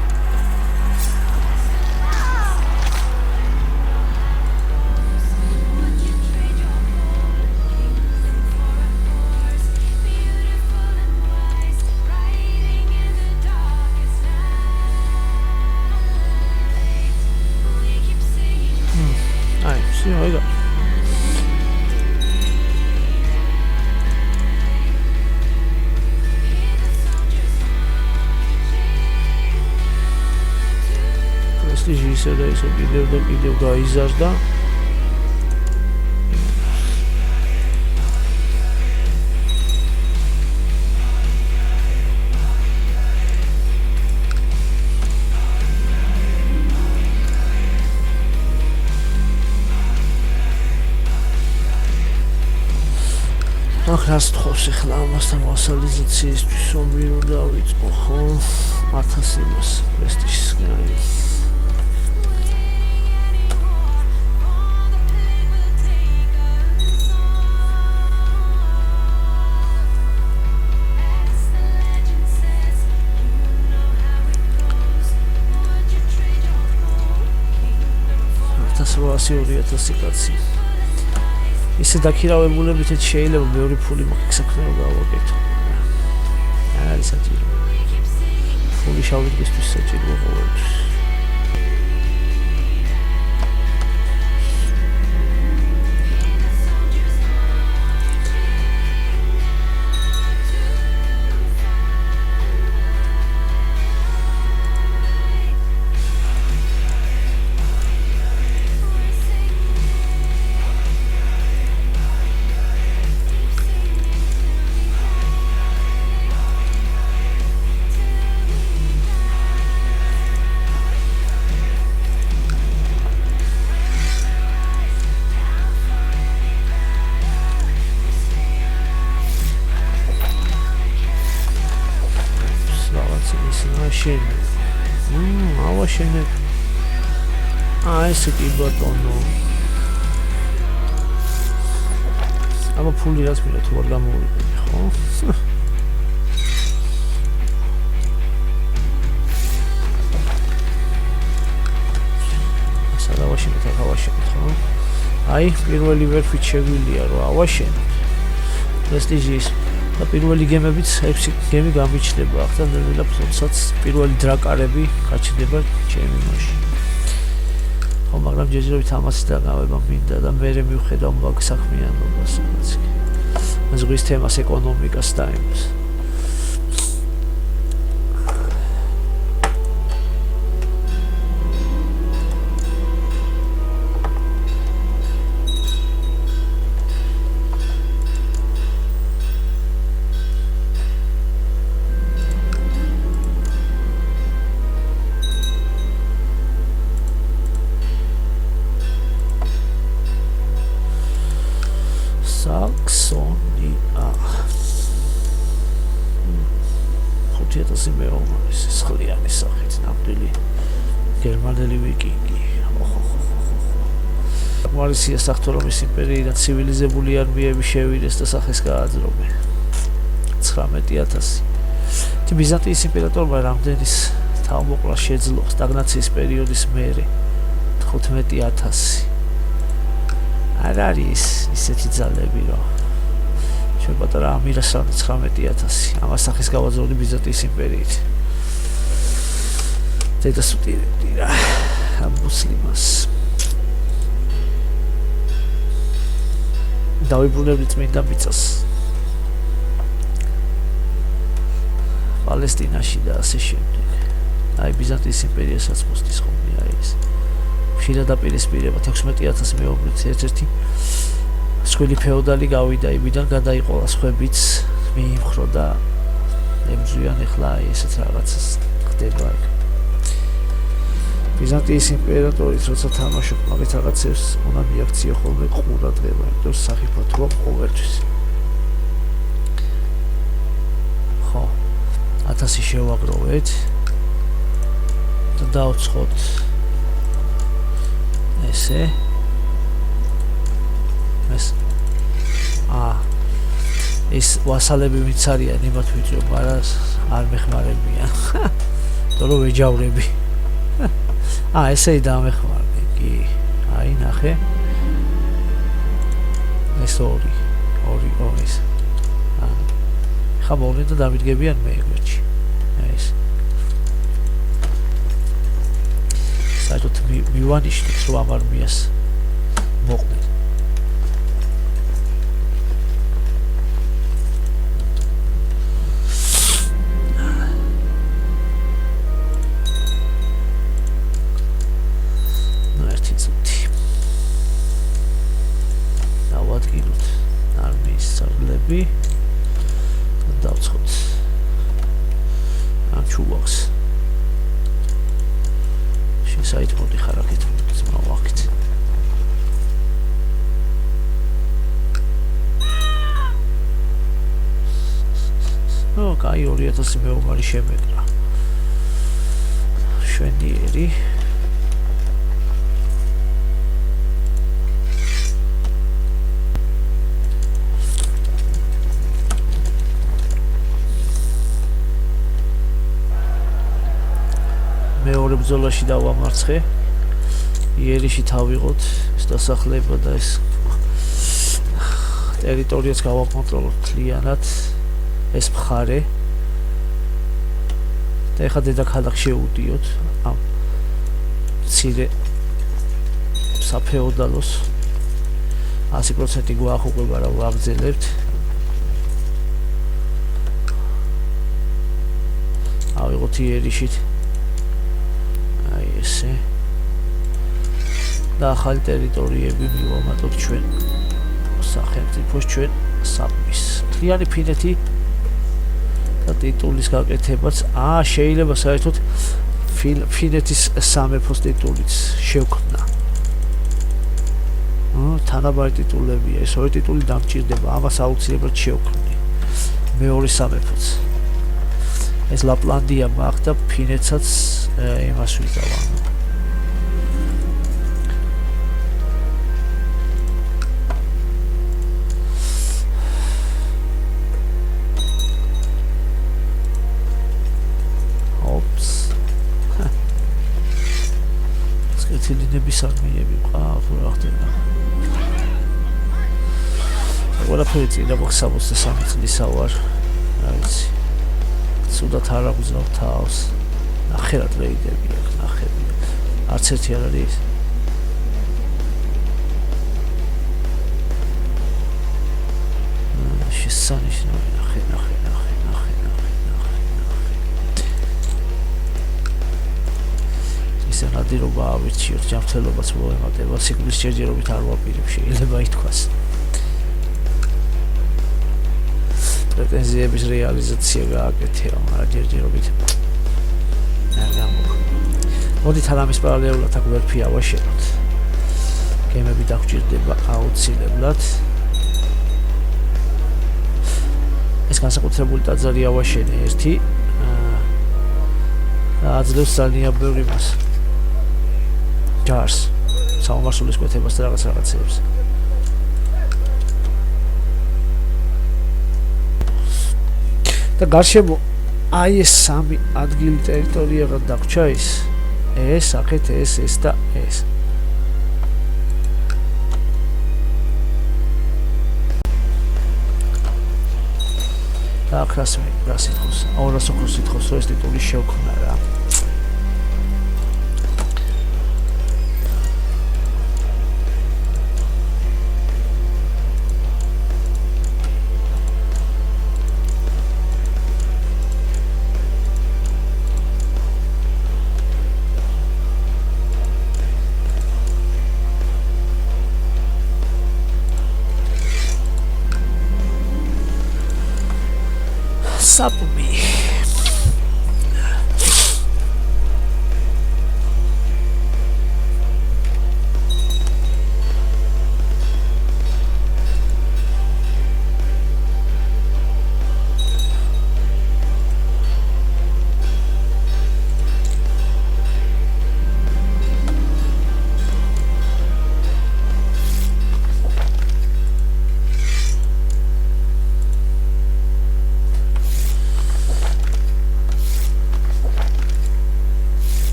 I got prestige ისე და ისე კიდევ გაიზარდა. რას თხოვს ახლა ამასთან მასალიზაციისთვის ომბირო დავიწყო ხო 1000 იმას პრესტიჟს გაი კაცი ისე დაქირავებულებით შეიძლება მეორე ფული მაქვს საქმე რომ გავაკეთო. არა საჭირო. ფული შავიდისთვის საჭირო ყოველთვის. ავაშენებ ესე კი ბატონო აბა ფული რაც მინდა თუ არ გამოვიყენე ხო ასა დავაშენეთ ხო აი პირველი ვერფით შეგვილია რომ ავაშენოთ პრესტიჟის და პირველი გემებიც 6 გემი გამიჩნდება ახლა ნელა ფლოტსაც პირველი დრაკარები გაჩნდება ჩემი მაშინ ხო მაგრამ ჯერჯერობით ამას დაგავება მინდა და მე მივხედავ მაგ საქმიანობას ზღვის თემას ეკონომიკას და იმას მარისია საფრთხის იმპერიიდან ცივილიზებული არმიები შევიდეს და სახეს გააძრობენ 19000 ბიზანტიის იმპერატორმა რამდენის თავმოყრა შეძლო სტაგნაციის პერიოდის მერე 15000 არ არის ისეთი ძალები რომ ჩვენ პატარა ამირასანი 19000 ამას სახეს გავაძრობდი ბიზანტიის იმპერიით დედასუტირებდი რა ამ მუსლიმას დავიბრუნებდი წმინდა მიწას პალესტინაში და ასე შემდეგ აი ბიზანტიის იმპერიასაც მოსდის ხოლმე აი ეს ხშირად დაპირისპირება 16000 მეუღლით ერთ-ერთი სხვილი ფეოდალი გავიდა იმიდან გადაიყოლა სხვებიც მიიმხრო და ემძვიან ახლა აი ესეც რაღაცას ხდება ბიზანტიის იმპერატორიც როცა თამაშობ მაგით რაღაცებს უნდა მიაქციო ხოლმე ყურადღება, იმიტომ რომ სახიფათოა ყოველთვის. ხო, 1000 შევაგროვეთ და დავცხოთ ესე ეს ვასალები ვინც არიან იმათ ვიწვევ, მაგრამ არ მეხმარებიან. თორემ ვეჯავრები. ესე დამეხმარდი, კი. აი, ნახე. ეს ორი ეს. ხა მოვლენ და დამიდგებიან მე ეგრეთში. ეს. საერთოდ მივანიშნეთ, რომ ამ არმიას მოყვნენ. დავცხოთ ამ ჩუბოქს შესაითმოდი ხარაკეთ მოვაკეთ კაი 2000 მეომარი შემეკრა შვენიერი მეორე ბრძოლაში დავამარცხე. იერიში თავიღოთ ეს დასახლება და ეს ტერიტორიაც გავაკონტროლოთ მთლიანად ეს მხარე. და ეხლა დედაქალაქს შევუდიოთ ამ მცირე საფეოდალოს 100% გვაახუღება რა ვაგზელებთ. ავიღოთ იერიშით ესე და ახალი ტერიტორიები მივამატოთ ჩვენ სახელმწიფოს ჩვენ საბმის მთლიანი ფინეთი და ტიტულის გაკეთებაც შეიძლება საერთოდ ფინეთის სამეფოს ტიტულიც შევქმნა თანაბარი ტიტულებია ეს ორი ტიტული დამჭირდება ამას აუცილებლად შევქმნი მეორე სამეფოც ეს ლაპლანდია მაგ და ფინეთსაც იმას ვიზავ ოპს სკეთილინების არმიები ყავს რა ხდება ყველაფერი წინა 63 წლისა ვარ რა ვიცი სუდათ არ აღვზრავ თავს ნახერად რეიდები აქვს ნახები არც ერთი არ არის შესანიშნავი ნახე ისე ნადირობა ავირჩიოთ ჯანმრთელობას მოემატება სიკვდილის ჯერჯერობით არ ვაპირებ შეიძლება ითქვას პრეტენზიების რეალიზაცია გააკეთება, მაგრამ ჯერჯერობით არ გამოვა. მოდით ამის პარალელურად აქ ვერფი ავაშენოთ. გემები დაგჭირდება აუცილებლად. ეს განსაკუთრებული ტაძარი ავაშენე ერთი. აძლევს ძალიან ბევრი მას. ჯარს, საომარსულის კვეთებას და რაღაცებს. და გარშემო აი ეს სამი ადგილი ტერიტორიებად დაგვრჩა ეს აქეთ ეს და ეს და აქ რა სიტყვის 200 ოქროს სიტყვის რომ ეს ტიტული შევქმნა რა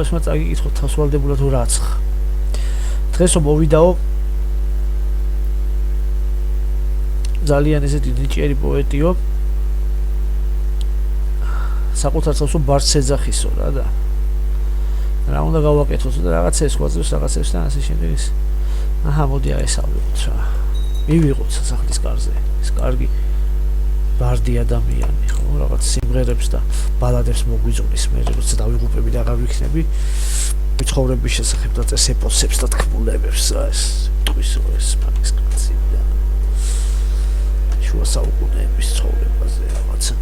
მოსწავლესმა წაგიკითხოთ თავსვალდებულად თუ რაცხა. დღესო მოვიდაო ძალიან ესეთი ნიჭიერი პოეტიო საკუთარ თავს ბარს ეძახისო რა და რა უნდა გავაკეთოთ და რაღაცა ეს გვაძლევს რაღაცებს და ასე შემდეგ ის აჰა მოდი აი ეს ავიღოთ რა მივიღოთ სასახლის კარზე ეს კარგი ბარდი ადამიანი ხო რაღაც სიმღერებს და ბალადებს მოგვიძღვნის მე როცა დავიღუპები და აღარ ვიქნები ცხოვრების შესახებ და წეს ეპოსებს და თქმულებებს რა ეს ტყვის ეს პანისკაცი და შუა საუკუნეების ცხოვრებაზე რაღაცა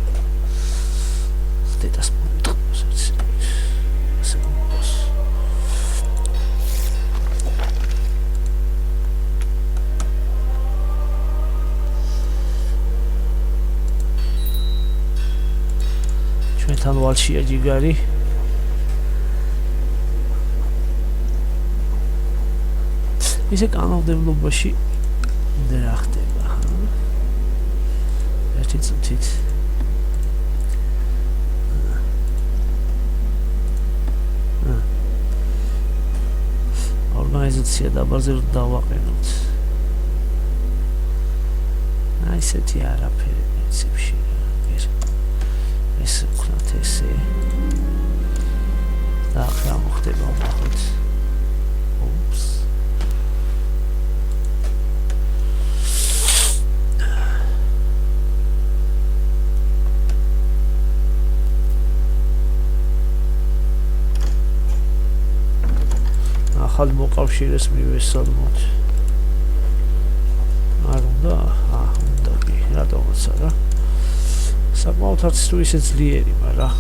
დედას მომიტყოს ასე მომყოს ჩვენთან ვალშია ჯიგარი ისე კანონმდებლობაში რა ხდება ერთი წუთით ორგანიზაცია დაბალზე დავაყენოთ აი ესეთი არაფერი პრინციპში ეს ვქნათ ესე და ახლა მოხდება ნახოთ ოპს ახალ მოკავშირეს მივესალმოთ არ უნდა უნდა კი რატომაც არა საკმაოდ არც თუ ისე ძლიერი მაგრამ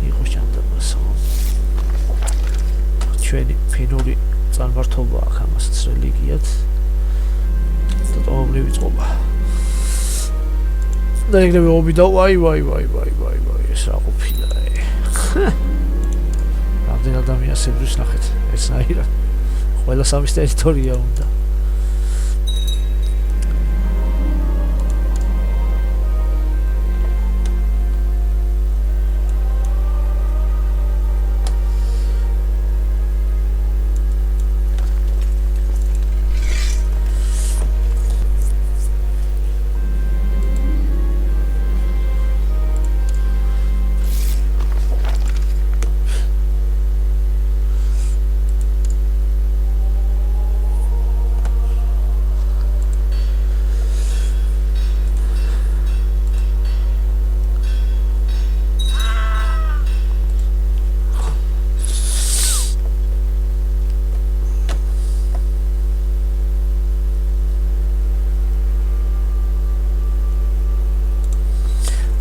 იყოს ჭანდაბასო ჩვენი ფინური წარმართობა აქვს ამასაც რელიგიად და ტომობრივი წყობა და ეგრევე ობიდა ვაი ეს რა ყოფილა რამდენ ადამიანს ეძვის ნახეთ ესნაირად ყველა სამის ტერიტორია უნდა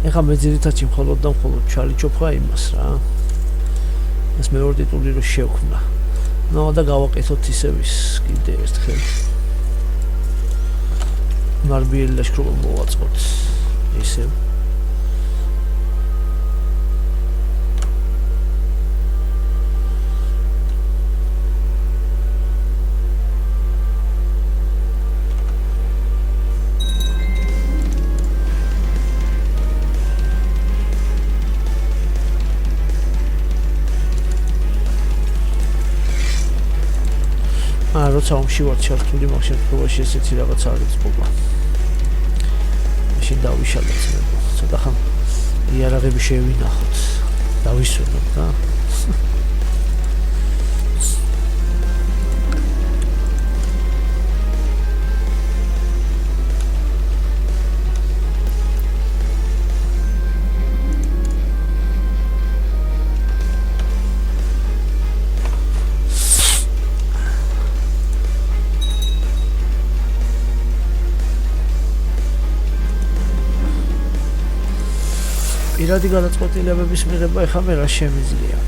ეხა მე ძირითადად მხოლოდ და მხოლოდ ჩალიჩოფხა იმას რა ეს მეორე ტიტული რო შევქმნა ნუ და გავაკეთოთ ისევ ის კიდე ერთხელ მარბიელი ლაშქრობა მოვაწყოთ ისევ როცა ომში ვარ ჩართული მაგ შემთხვევაში ესეთი რაღაც არ იწყება მაშინ დავიშალოთ ცოტა ხან იარაღები შევინახოთ დავისვენოთ და პირადი განაცხადებების მიღება ეხლა მე რა შემიძლია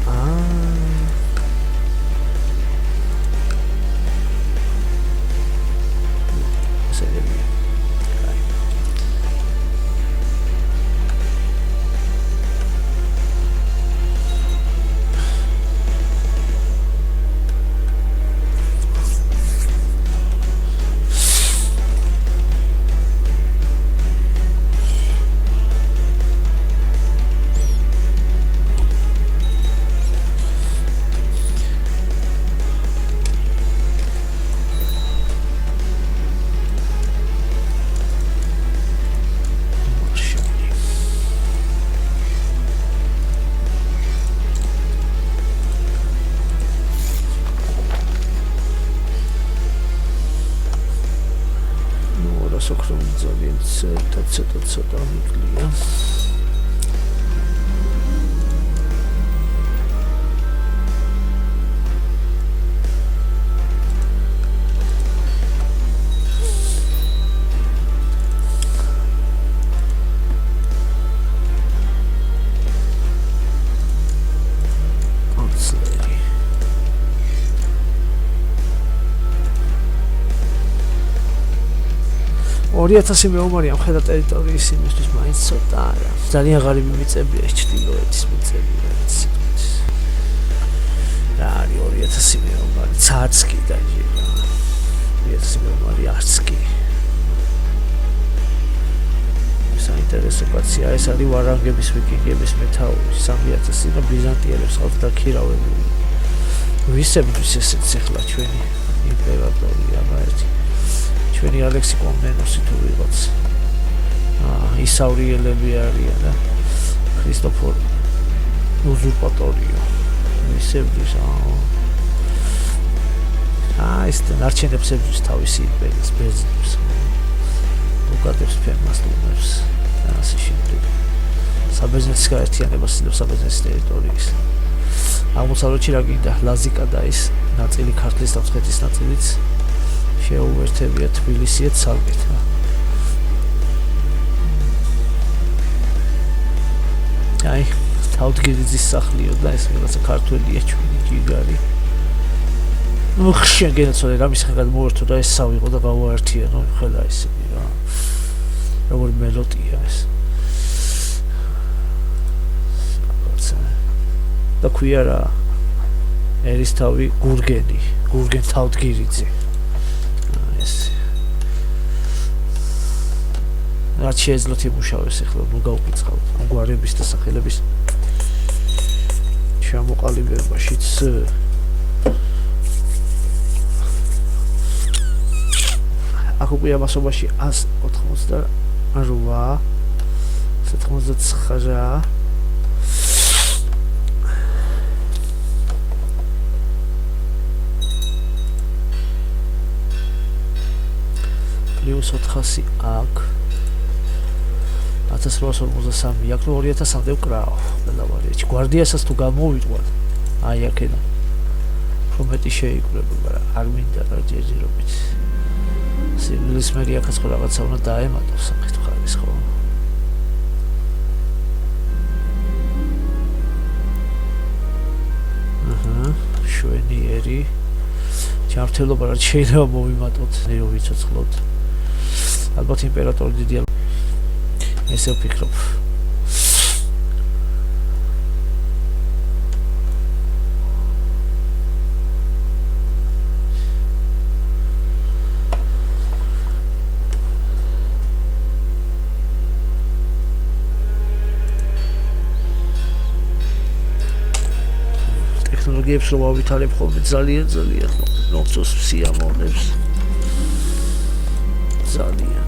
ცოტა მიკლია. ორიათასი მეომარი ამ ხედა ტერიტორიის იმისთვის მაინც ცოტა არა. ძალიან ღარიბი მიწებია ეს ჩრდილოეთის მიწები, რაც რა არის 2000 მეომარი, ცაც კი დაიჯერა. 2000 მეომარი არც კი. საინტერესო კაცია, ეს არის ვარანგების ვიკინგების მეთაური, 3000 და ბიზანტიელებს ხალხ დაქირავებული. ვისებთვის ესეც ახლა ჩვენი იმპერატორი ამაერთი. ჩვენი ალექსი კომნენოსი თუ ვიღაც ისავრიელები არიან და ქრისტოფორ უზურპატორიო ისებდის ეს ნარჩენებს ებრძვის თავისი იმპერიის ბერძნებს უკადებს ფერმასტუმებს და ასე შემდეგ საბერძნეთის გაერთიანებას ძლებს საბერძნეთის ტერიტორიის აღმოსავლეთში რა გინდა ლაზიკა და ის ნაწილი ქართლის და მცხეთის ნაწილიც შეუერთებია თბილისიეთ ცალკეთ. აი, თავდგირიძის სახლიო და ეს რაღაცა ქართველია ჩვენი ჯიგარი. ნუ ხშენ გენაცვალე რა მის ხან მოერთო და ეს სავიღო და გავაერთიანო ხელა ისები რა. როგორი მელოდია ეს. და ქვია რა ერისთავი გურგენ თავდგირიძე. რაც შეეძლოთ იმუშავეს ახლა ნუ გავკიცხავთ ამ გვარების და სახელების ჩამოყალიბებაშიც აქ უკვე ამასობაში 188 99 პლუს 400 აქ 1843 აქ 2000-მდე ვკრავ ბელავარიეთში გვარდიასაც თუ გამოვიტყვათ აი აქედან რომ მეტი შეიკვრება მაგრამ არ მინდა რა ჯერჯერობით სივილის მერი აქაც ხო რაღაცა უნდა დაემატოს საკითხი ხარის ხო შვენიერი ჯანმრთელობა რაც შეიძლება მოვიმატოთ ნეო ვიცოცხლოთ ალბათ იმპერატორი დიდია ესე ვფიქრობ ტექნოლოგიებს რომ ავითარებ ხოლმე ძალიან ნოცოს სიამოვნებს ძალიან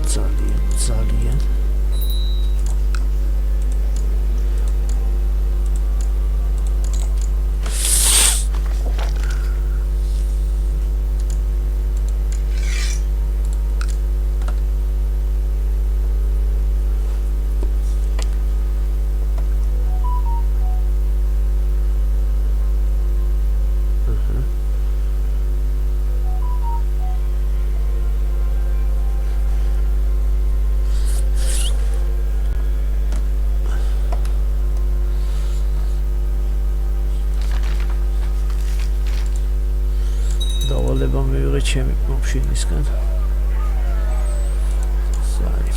მივიღე ჩემი პროფშინისგან. Sorry.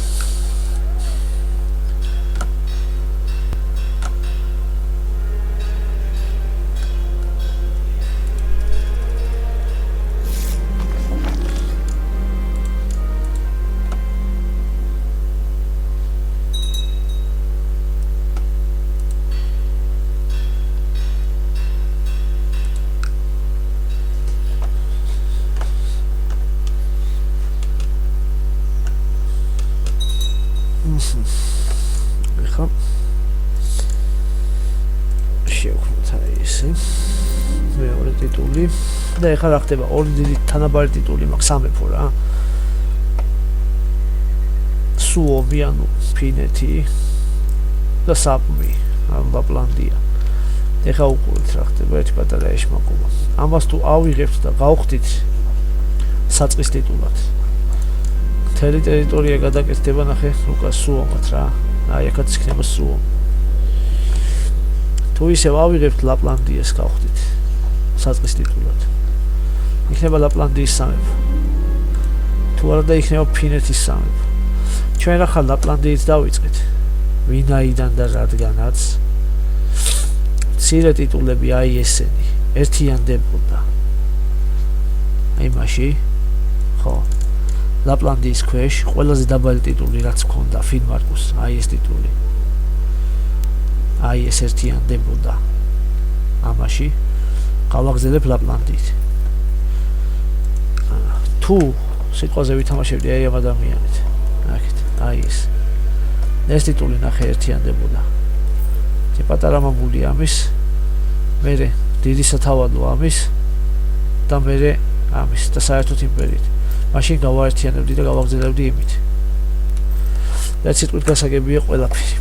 ეხლა შევხვდა ისე მეორე ტიტული და ეხლა რა ხდება ორი დიდი თანაბარი ტიტული მაქვს სამეფო რა სუომი ანუ ფინეთი და საპმი ანუ ლაპლანდია. ეხა უყურეთ რა ხდება ერთი პატარა ეშმაკობა. ამას თუ ავიღებთ და გავხდით საწყის ტიტულად. მთელი ტერიტორია გადაკეთდება ნახე უკან სუომად რა. აი აქაც იქნება სუომი. თუ ისევ ავიღებთ ლაპლანდიას გავხდით საწყის ტიტულად. იქნება ლაპლანდიის სამეფო. თუ არა და იქნება ფინეთის სამეფო. ჩვენ ახლა ლაპლანდიით დავიწყეთ. ვინაიდან და რადგანაც მცირე ტიტულები აი ესენი ერთიანდებოდა. აი მაშინ ხო ლაპლანდიის ქვეშ ყველაზე დაბალი ტიტული რაც ჰქონდა ფინმარკუს აი ეს ტიტული. აი ეს ერთიანდებოდა. ამაში გავაგზელებ ლაპლანდიით. თუ სიტყვაზე ვითამაშებდი აი ამ ადამიანით. ნახეთ, აი ეს. ეს ტიტული ნახე ერთიანდებოდა. პატარა მამული ამის, მერე დიდი სათავადო ამის და მერე ამის და საერთოდ იმპერიით. მაშინ გავაერთიანებდი და გავაგზელებდი იმით. და სიტყვით გასაგებია ყველაფერი.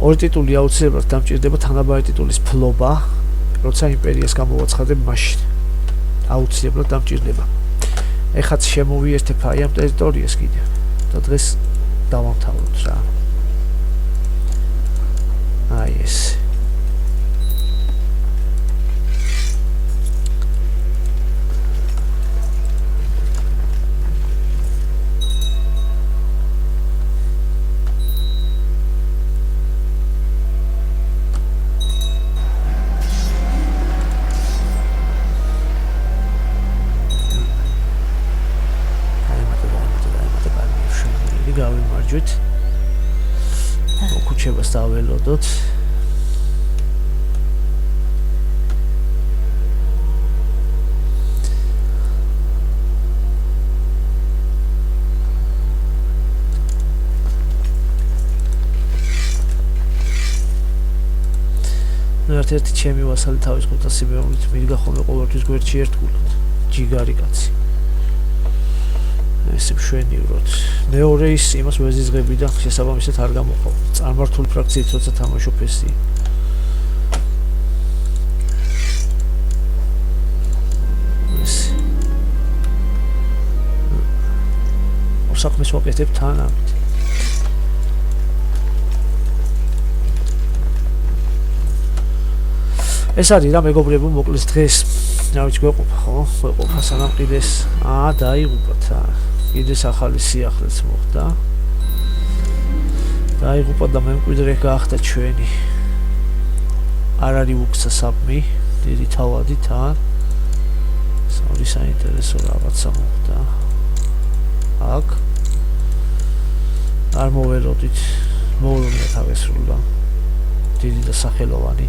ორი ტიტული აუცილებლად დამჭირდება თანაბარი ტიტულის ფლობა, როცა იმპერიას გამოვაცხადებ მაშინ. აუცილებლად დამჭირდება. ეხაც შემოვიერთებ აი ამ ტერიტორიას კიდევ და დღეს დავამთავროთ რა. აი ეს. გავიმარჯვეთ. მოქუჩებას დაველოდოთ. ერთ-ერთი ჩემი ვასალი თავის ხუთას სიმეულით მიდგა ხოლმე ყოველთვის გვერდში ერთგულად. ჯიგარი კაცი. ესე მშვენივრად. მეორე ის იმას ვეზიზღები და შესაბამისად არ გამოყავ. წარმართული ფრაქციით როცა თამაშობ ესე. საქმეს ვაკეთებ თან ამით. ეს არის რა მეგობრებო მოკლეს დღეს რა ვიცი გვეყოფა ხო? გვეყოფა სანამ კიდეს დაიღუპათ რა. კიდეს ახალი სიახლეც მოხდა. დაიღუპა და მემკვიდრე გაახდა ჩვენი. არ არის უქსა საპმი, დიდი თავადი თან. ორი საინტერესო რაღაცა მოხდა. აქ არ მოველოდით. მოულოდნელად თავესრულა. დიდი და სახელოვანი.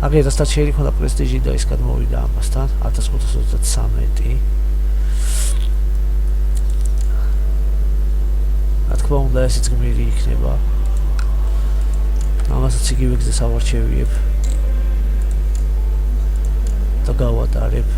აგერასთან შეიქონდა პრესტიჟი და ის გადმოვიდა ამასთან 1533. რა თქმა უნდა ესეც გმირი იქნება. ამასაც იგივე გზას ავარჩევიებ და გავატარებ.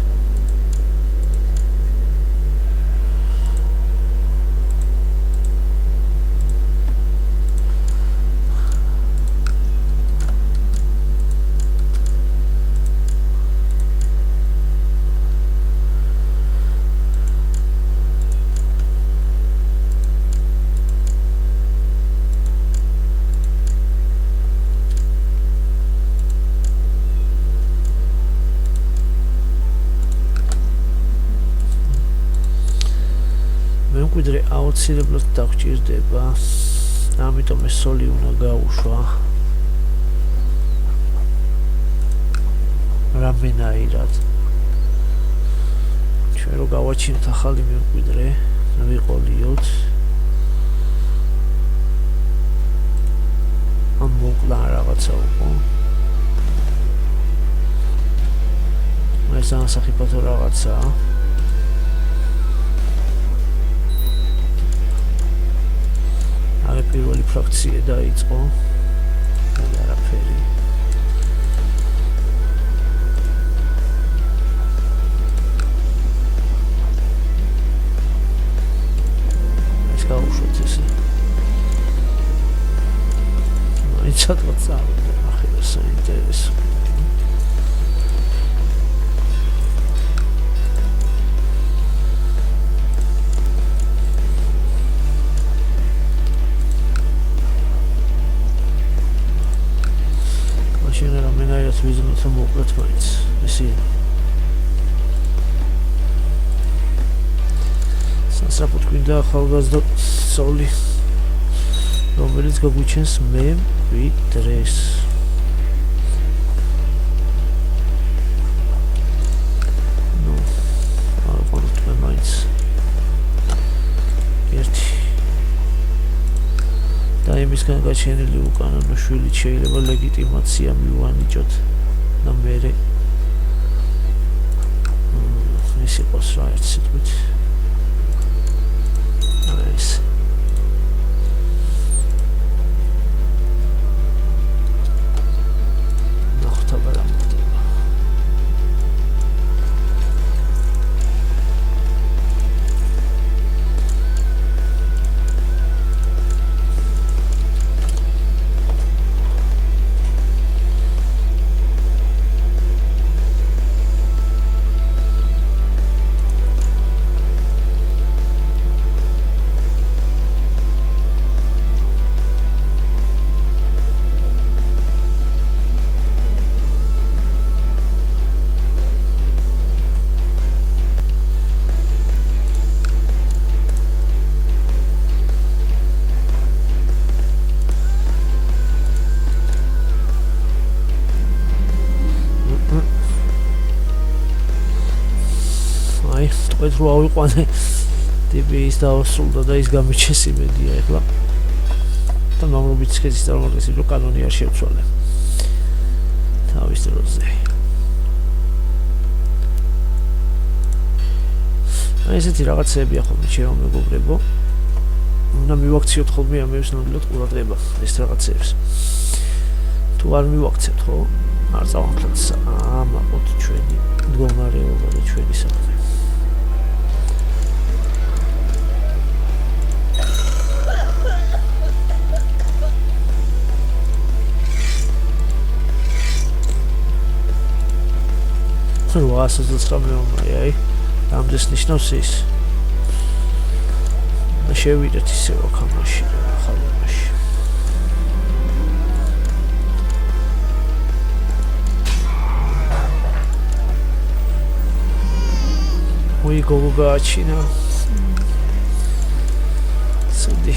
მემკვიდრე აუცილებლად დაგჭირდება. ამიტომ ეს სოლი უნდა გაუშვა. რამენაირად. ჩვენ რო გავაჩინოთ ახალი მემკვიდრე, ვიყოლიოთ. ამ მოკლა რაღაცა უკვე. ეს ასახიფათო რაღაცაა. პირველი ფრაქცია დაიწყო. არაფერი. ეს გაუშვეთ. ესე. Maitsat წავიდე, ახლა საინტერესო. მაშინ რამენაირად ვიზნოთ მოკლედ მაინც. ესე სასწრაფოდ გვინდა ახალგაზრდა სწავლი, რომელიც გაგვიჩენს მე ვიდრეს. ნუ, აყოლოთ მე მაინც. ერთი. და იმისგან გაჩენილი უკანონო შვილი შეიძლება ლეგიტიმაცია მივანიჭოთ და მერე ის იყოს რა ერთ სიტყვით. Nice. Wait for all one DB's დავსრულდა და ის გამიჩეს იმედია ახლა. და ნორმალობით სქესის წარმოგეცი რო კანონი არ შევცვალე. თავის დროზე. აი ესეთი რაღაცეებია ხოლმე ჩემო მეგობრებო. უნდა მივაქციოთ ხოლმე ამებს ნამდვილად ყურადღება ეს რაღაცეებს. თუ არ მივაქცევთ ხო? არ წავამხლეთ ამაყოთ ჩვენი მდგომარეობა და ჩვენი საქმე. აი, ამდენს ნიშნავს ის. შევიდეთ ისევ აქ ხალხში. We go გაჩინა. სუდი.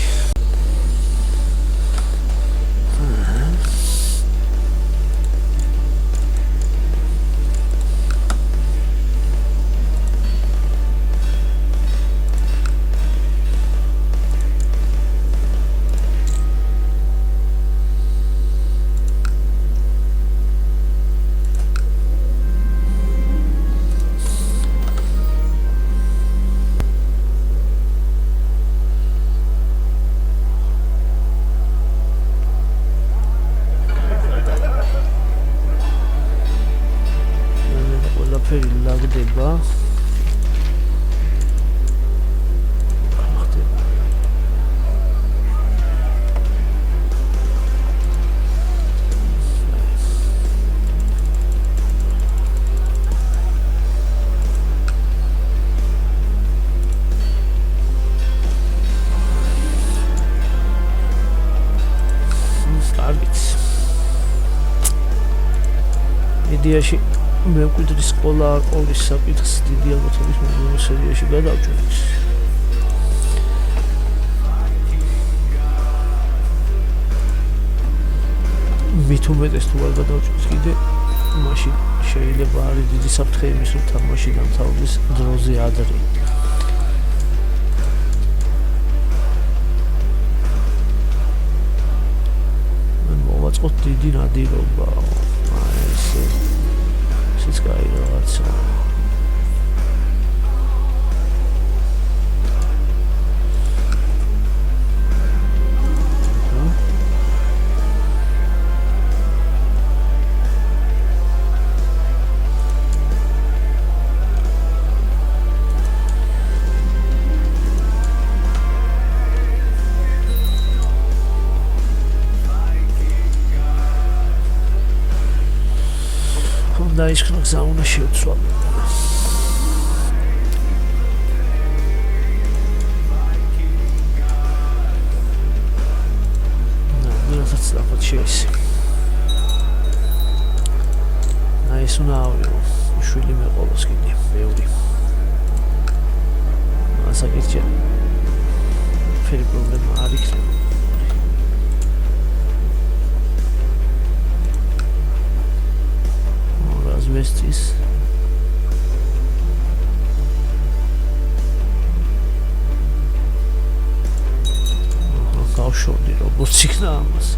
ლაგდება იდეაში მემკვიდრის სკოლა არ ყოლის საკითხს დიდი ალბათობით მომდევნო სერიაში გადავჭრით. მით უმეტეს თუ არ გადავჭრით კიდე, მაშინ შეიძლება არის დიდი საფრთხე იმის, რომ თამაში დამთავრდეს დროზე ადრე. მოვაწყოთ დიდი ნადირობა. აი ესე It's got lots of დაიშხნა გზა უნდა შევცვალ. ნასაც დაფოთ შეისი. აი ეს უნდა ავიღო. შვილი მეყოლოს კიდე ბევრი. ასაკეთე. ფერი პრობლემა არ იქნება. Razmestis. გავშორდი როგორც იქნა ამას.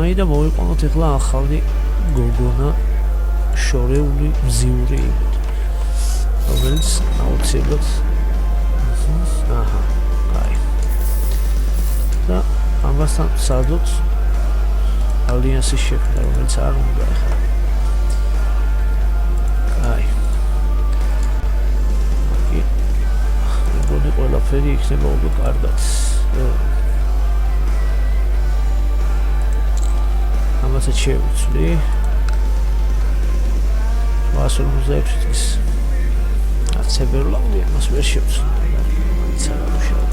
აი და მოვიყვანოთ ახლა ახალი გოგონა შორეული მზიური იმით. რომელიც აუცილებლად აჰა, აი. და ამასთან სადოთ ალიანსის შექმნა, რომელიც არ უნდა ახლა. აი. კი. მეგონი ყველაფერი იქნება უკვე კარგად. ამასაც შევიცვლი. 156 წლის. აცებერლავი ამას ვერ შევცვლი. მაინც არ ამუშავებ.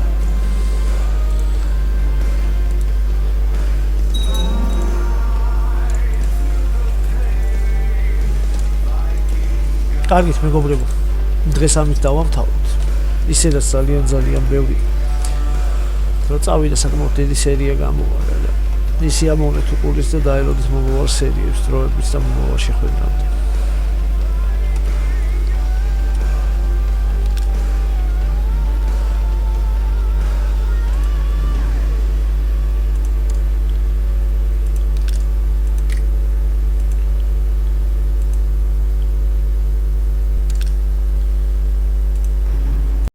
კარგით მეგობრებო, დღეს ამით დავამთავროთ. ისედაც ძალიან ბევრი რო წავიდა საკმაოდ დიდი სერია გამოვა და ისი ამოვნეთ უყურეს და დაელოდეთ მომავალ სერიებს დროებით და მომავალ შეხვედრამდე.